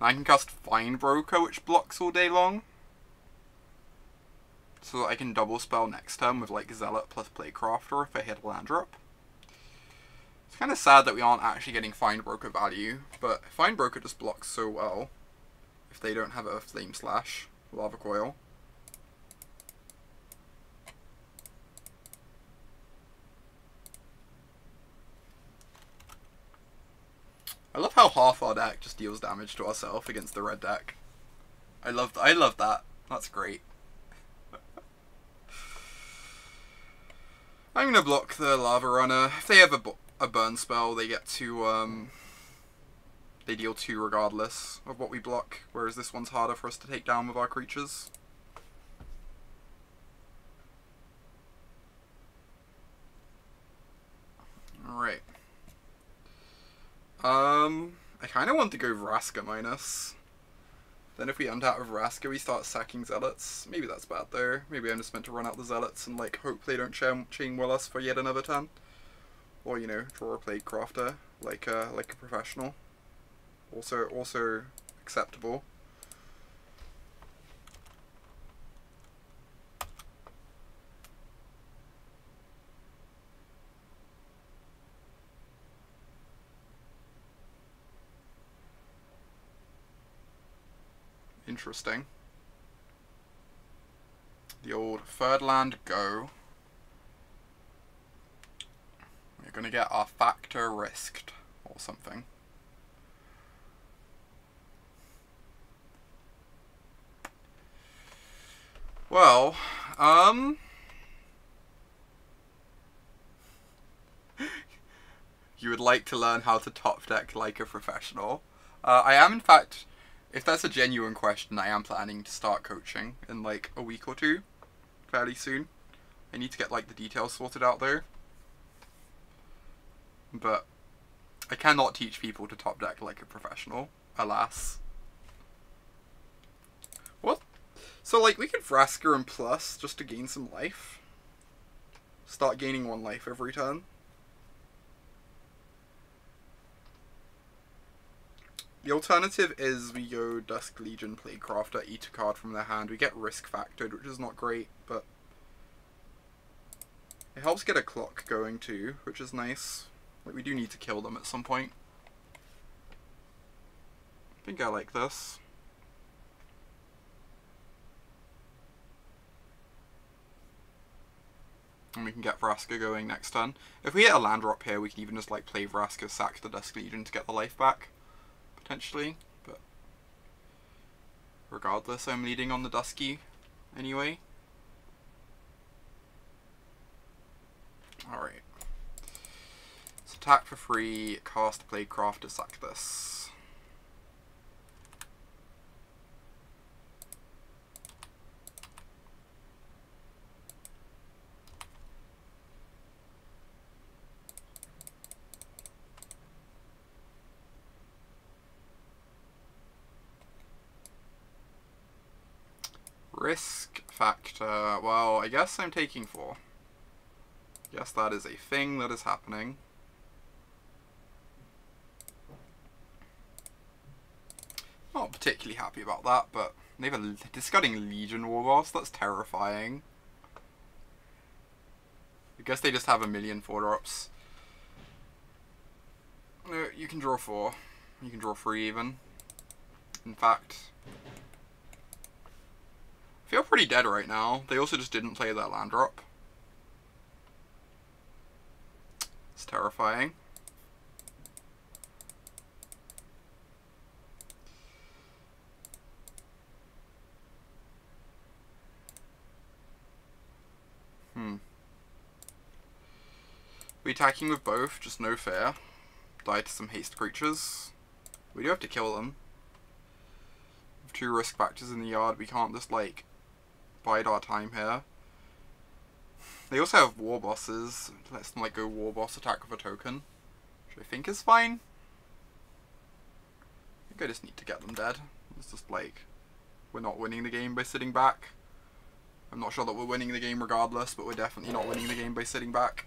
S1: I can cast Findbroker, which blocks all day long. So that I can double spell next turn with like Zealot plus Plaguecrafter if I hit a land drop. It's kind of sad that we aren't actually getting Findbroker value, but Findbroker just blocks so well if they don't have a Flame Slash, Lava Coil. I love how half our deck just deals damage to ourselves against the red deck. I love that. That's great. I'm gonna block the Lava Runner. If they have a burn spell, they get to they deal 2 regardless of what we block, whereas this one's harder for us to take down with our creatures. Alright. I kind of want to go Vraska minus. Then if we untap with Vraska, we start sacking Zealots. Maybe that's bad though. Maybe I'm just meant to run out the Zealots and like hope they don't chain well us for yet another turn. Or, you know, draw a Plaguecrafter like a professional. Also acceptable. Interesting. The old third land go. We're gonna get our factor risked or something. Well, you would like to learn how to top deck like a professional. I am, in fact, if that's a genuine question, I am planning to start coaching in like a week or two, fairly soon. I need to get like the details sorted out though. But I cannot teach people to top deck like a professional, alas. What? So like we could Vraska and plus just to gain some life. Start gaining 1 life every turn. The alternative is we go Dusk, Legion, Plaguecrafter, eat a card from their hand. We get risk factored, which is not great, but it helps get a clock going too, which is nice. Like, we do need to kill them at some point. I think I like this. And we can get Vraska going next turn. If we hit a land drop here, we can even just like play Vraska, sack the Dusk Legion to get the life back. Potentially, but regardless, I'm leading on the Dusky anyway. Alright. So attack for free, cast Plaguecrafter, sack this. Risk factor, well, I guess I'm taking 4. Guess that is a thing that is happening. Not particularly happy about that, but they have a discarding Legion Warboss, that's terrifying. I guess they just have a million 4-drops. No, you can draw 4. You can draw 3 even. In fact, Feel pretty dead right now. They also just didn't play their land drop. It's terrifying. We attacking with both, just no fair. Die to some haste creatures. We do have to kill them. With 2 risk factors in the yard, we can't just like bide our time here. They also have war bosses. Let's them like go war boss attack with a token, which I think is fine. I think I just need to get them dead. It's just like we're not winning the game by sitting back. I'm not sure that we're winning the game regardless, but we're definitely not winning the game by sitting back.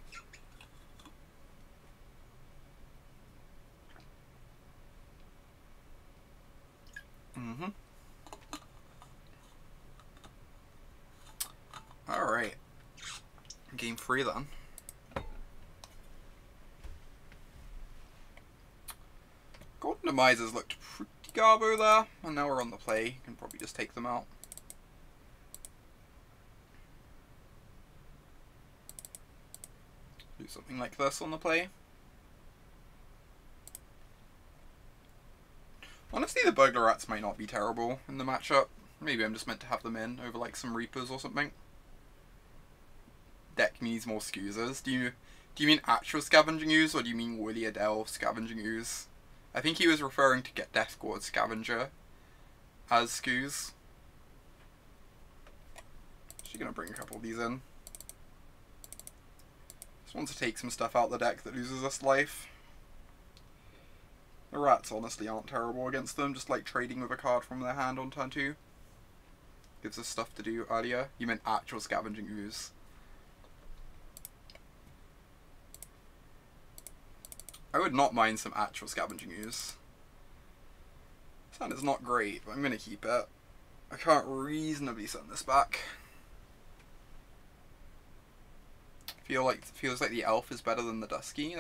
S1: Alright. Game 3 then. Golden Demise looked pretty garbo there, and now we're on the play. You can probably just take them out. Do something like this on the play. Honestly, the Burglar Rats might not be terrible in the matchup. Maybe I'm just meant to have them in over like some Reapers or something. Deck needs more scoozers. Do you mean actual Scavenging Ooze, or do you mean Willie Adele Scavenging Ooze? I think he was referring to get Death Guard Scavenger as Scooz. She's gonna bring a couple of these in. Just want to take some stuff out of the deck that loses us life. The rats honestly aren't terrible against them, just like trading with a card from their hand on turn 2. Gives us stuff to do earlier. You meant actual Scavenging Ooze. I would not mind some actual Scavenging Ooze. Sound is not great, but I'm gonna keep it. I can't reasonably send this back. Feels like the elf is better than the Dusky.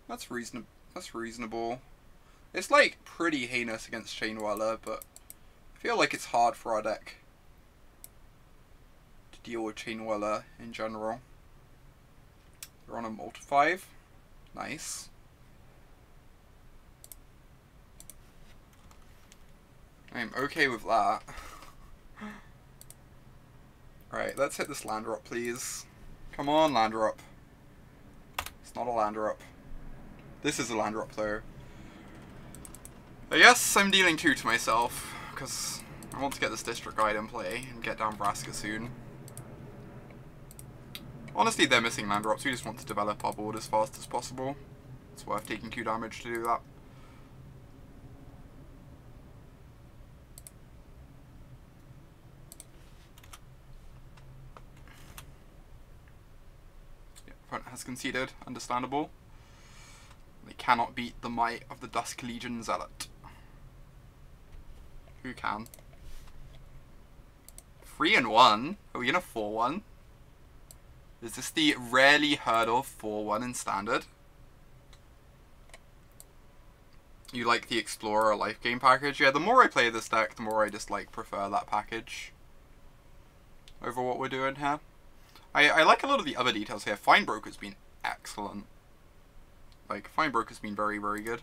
S1: That's reasonable. It's like pretty heinous against Chain Dweller, but I feel like it's hard for our deck to deal with Chain Dweller in general. We're on a multi-5. Nice. I'm okay with that. Right, let's hit this land drop, please. Come on, land drop. It's not a land drop. This is a land drop, though. Yes, I'm dealing 2 to myself, because I want to get this district guide in play and get down Vraska soon. Honestly, they're missing land drops. We just want to develop our board as fast as possible. It's worth taking 2 damage to do that. Yeah, opponent has conceded. Understandable. They cannot beat the might of the Dusk Legion Zealot. Who can? 3-1? Are we gonna 4-1? Is this the rarely heard of 4-1 in Standard? You like the Explorer life game package? Yeah, the more I play this deck, the more I just like prefer that package over what we're doing here. I like a lot of the other details here. Findbroker's been excellent. Like, Findbroker's been very, very good.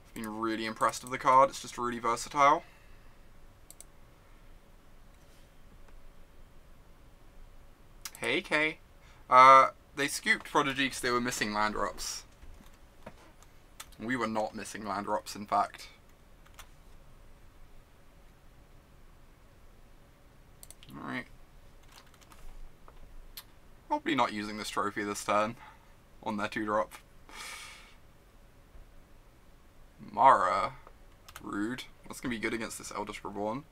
S1: I've been really impressed with the card. It's just really versatile. Hey, Kay. They scooped Prodigy because they were missing land drops. We were not missing land drops, in fact. Alright. Probably not using this trophy this turn on their 2-drop. Mara. Rude. That's going to be good against this Eldest Reborn.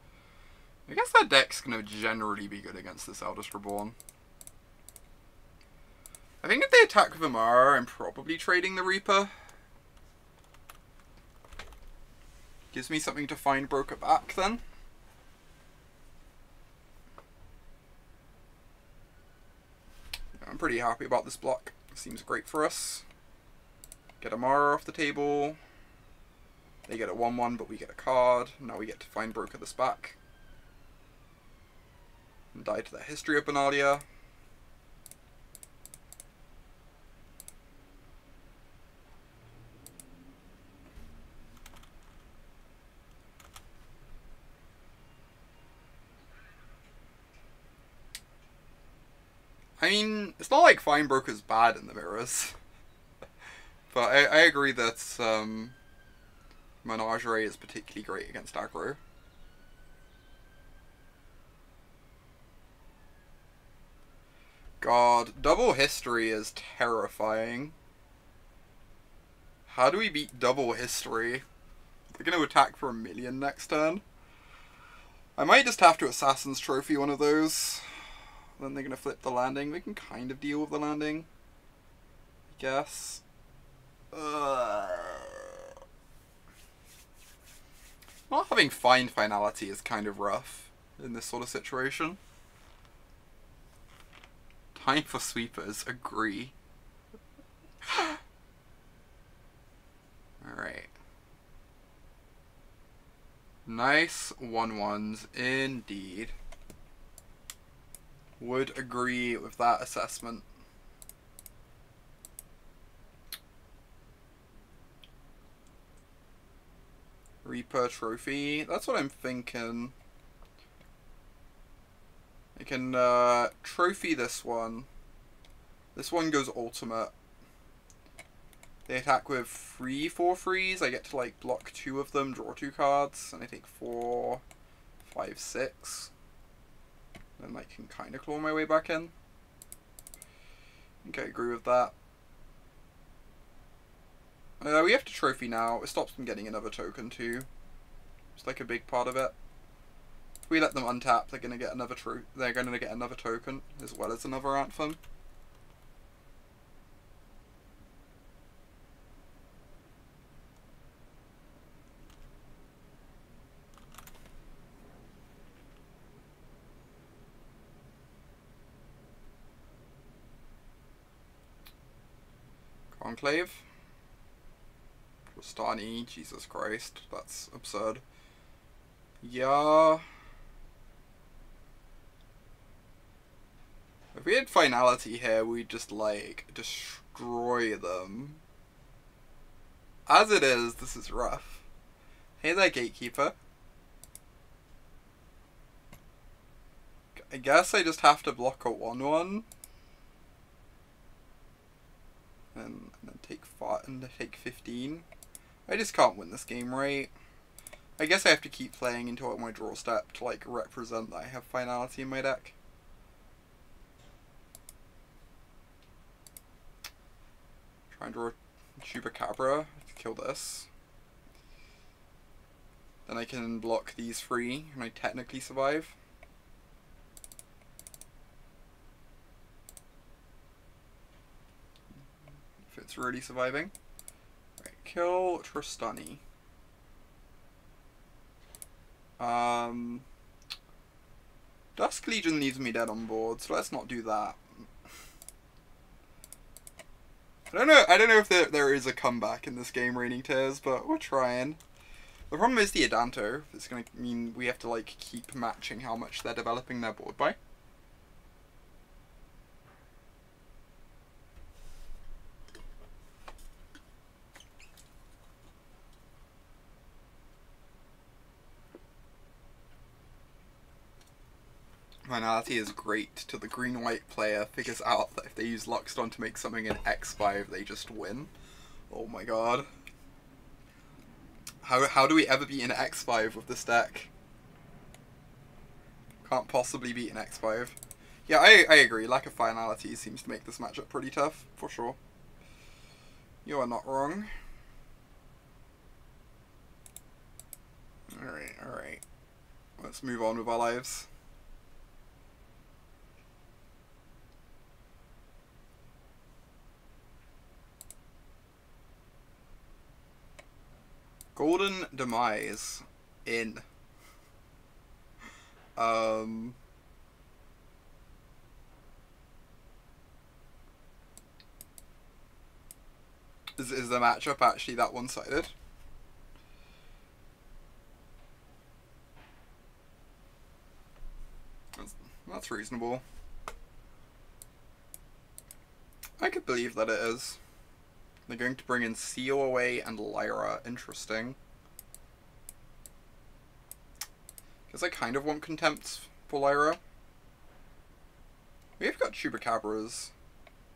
S1: I guess their deck's going to generally be good against this Eldest Reborn. I think if they attack with Amara, I'm probably trading the Reaper. Gives me something to find Broker back then. I'm pretty happy about this block. Seems great for us. Get Amara off the table. They get a 1-1, but we get a card. Now we get to find Broker this back. And die to the history of Benalia. I mean, it's not like Findbroker's bad in the mirrors. But I agree that Menagerie is particularly great against aggro. God, double history is terrifying. How do we beat double history? They're going to attack for 1,000,000 next turn. I might just have to Assassin's Trophy one of those. Then they're going to flip the landing. We can kind of deal with the landing, I guess. Not having Find Finality is kind of rough in this sort of situation. Time for sweepers, agree. Alright. Nice 1/1s indeed. Would agree with that assessment. Reaper Trophy, that's what I'm thinking. I can trophy this one. This one goes ultimate. They attack with 3 4/3s. I get to like block 2 of them, draw 2 cards, and I take 4, 5, 6. Then I can kind of claw my way back in. I think I agree with that. We have to trophy now. It stops them getting another token too. It's like a big part of it. If we let them untap, they're gonna get another token as well as another anthem. Conclave. Trostani, Jesus Christ, that's absurd. Yeah. If we had Finality here, we'd just like destroy them. As it is, this is rough. Hey there, Gatekeeper. I guess I just have to block a 1/1. And then take 5 and take 15. I just can't win this game, right? I guess I have to keep playing into my draw step to like represent that I have Finality in my deck. Try and draw Chupacabra to kill this. Then I can block these 3 and I technically survive. If it's really surviving. Right, kill Trostani. Dusk Legion leaves me dead on board, so let's not do that. I don't know if there is a comeback in this game, Reigning Tears, but we're trying. The problem is the Adanto. It's gonna mean we have to like keep matching how much they're developing their board by. Finality is great till the green-white player figures out that if they use Luxton to make something in X5, they just win. Oh my god. How do we ever beat an X5 with this deck? Can't possibly beat an X5. Yeah, I agree. Lack of Finality seems to make this matchup pretty tough, for sure. You are not wrong. Alright, alright. Let's move on with our lives. Golden Demise in. Is the matchup actually that one-sided? That's That's reasonable. I could believe that it is. They're going to bring in Seal Away and Lyra. Interesting. Because I kind of want Contempt for Lyra. We've got Chupacabras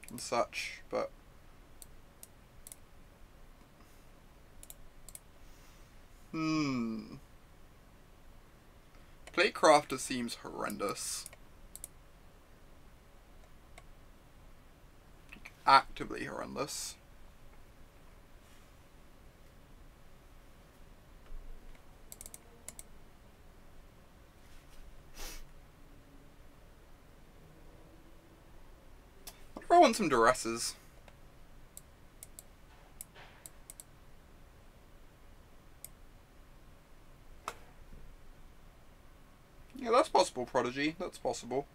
S1: and such, but... Plaguecrafter seems horrendous. Actively horrendous. I want some Duresses. Yeah, that's possible, Prodigy. That's possible.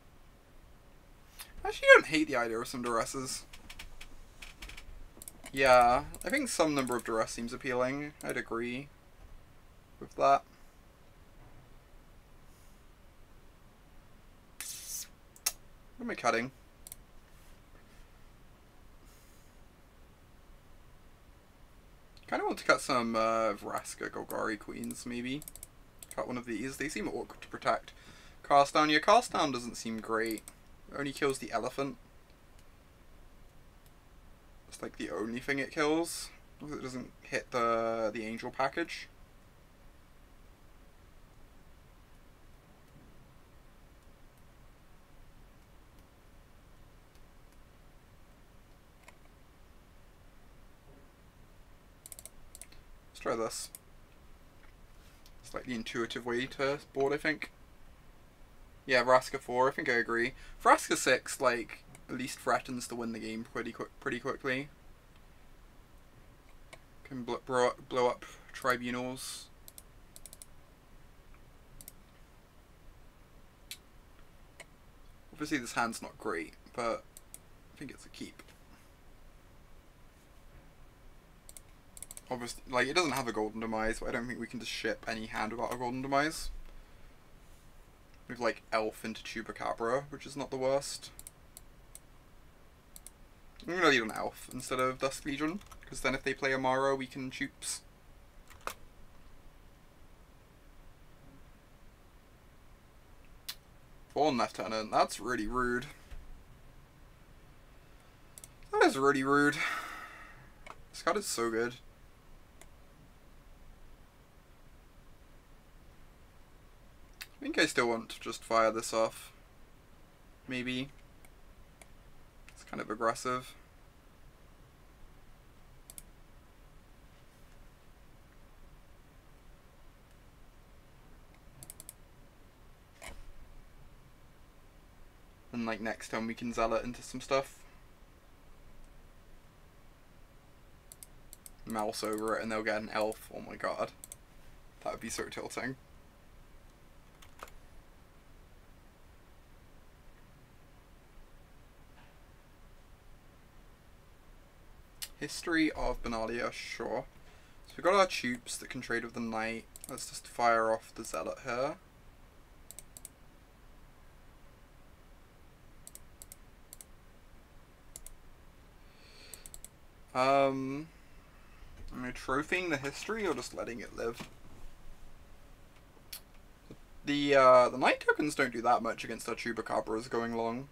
S1: I actually don't hate the idea of some Duresses. Yeah, I think some number of Duress seems appealing. I'd agree with that. What am I cutting? Kind of want to cut some Vraska Golgari Queens, maybe. Cut one of these. They seem awkward to protect. Cast down. Yeah, cast down doesn't seem great. It only kills the elephant. It's like the only thing it kills. It doesn't hit the angel package. Let's try this. It's like the intuitive way to board, I think. Yeah, Vraska 4, I think I agree. Vraska 6, like, at least threatens to win the game pretty quickly. Can blow up tribunals. Obviously this hand's not great, but I think it's a keep. Obviously, like, it doesn't have a Golden Demise, but I don't think we can just ship any hand without a Golden Demise. With, like, Elf into Chupacabra, which is not the worst. I'm gonna lead on Elf instead of Dusk Legion, because then if they play Amara, we can Chups. Born Lieutenant, that's really rude. That is really rude. This card is so good. I think I still want to just fire this off. Maybe. It's kind of aggressive. And like next time we can Zealot into some stuff. Mouse over it and they'll get an elf. Oh my god. That would be so tilting. History of Benalia, sure. So we've got our Chups that can trade with the Knight. Let's just fire off the Zealot here. Am I trophying the history or just letting it live? The Knight tokens don't do that much against our Chupacabras going long.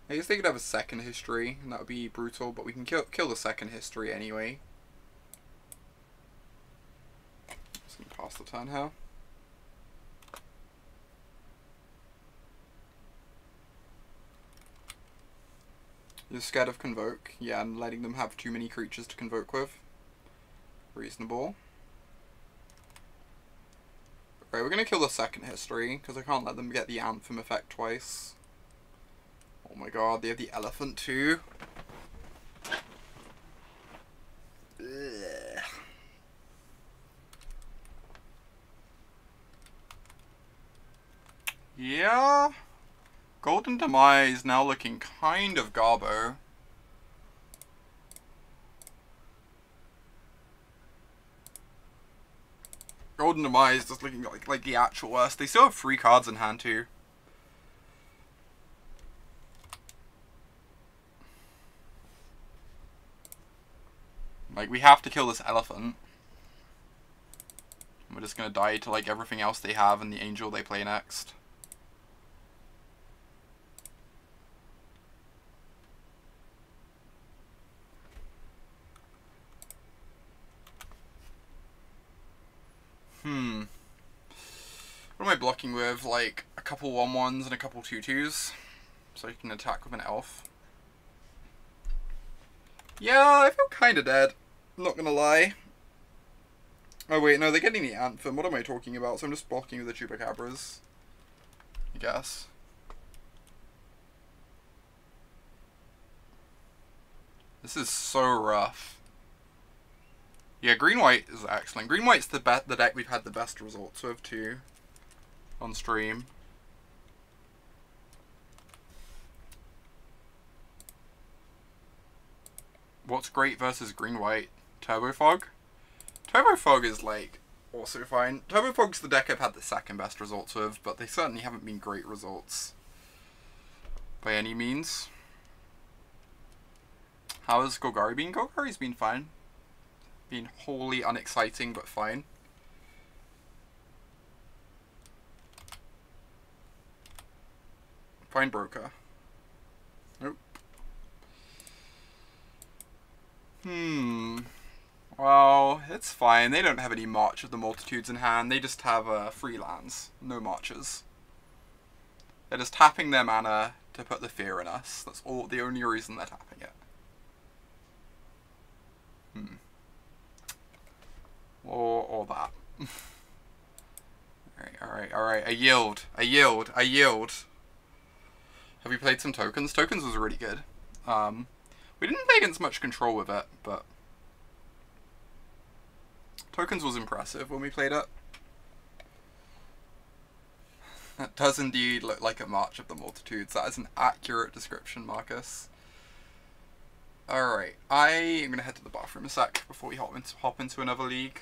S1: I guess they could have a second history, and that would be brutal, but we can kill the second history anyway. Just gonna pass the turn here. You're scared of Convoke? Yeah, and letting them have too many creatures to Convoke with. Reasonable. Right, we're gonna kill the second history, because I can't let them get the Anthem effect twice. Oh my god, they have the elephant too. Ugh. Yeah. Golden Demise now looking kind of garbo. Golden Demise just looking like the actual worst. They still have 3 cards in hand too. Like, we have to kill this elephant. We're just gonna die to like everything else they have and the angel they play next. What am I blocking with? Like a couple 1/1s and a couple 2/2s, so you can attack with an elf. Yeah, I feel kind of dead. Not gonna lie. Oh wait, no, they're getting the Anthem. What am I talking about? So I'm just blocking with the Chupacabras, I guess. This is so rough. Yeah, green-white is excellent. Green-white's the deck we've had the best results with too on stream. What's great versus green-white? Turbo Fog? Turbo Fog is like also fine. Turbo Fog's the deck I've had the second best results with, but they certainly haven't been great results by any means. How has Golgari been? Golgari's been fine. Been wholly unexciting, but fine. Findbroker. Nope. Well, it's fine. They don't have any March of the Multitudes in hand. They just have free lands. No marches. They're just tapping their mana to put the fear in us. That's all. The only reason they're tapping it. Or that. Alright. I yield. Have we played some Tokens? Tokens was really good. We didn't play against much control with it, but Tokens was impressive when we played it. That does indeed look like a March of the Multitudes. That is an accurate description, Marcus. Alright, I am going to head to the bathroom a sec before we hop into another league.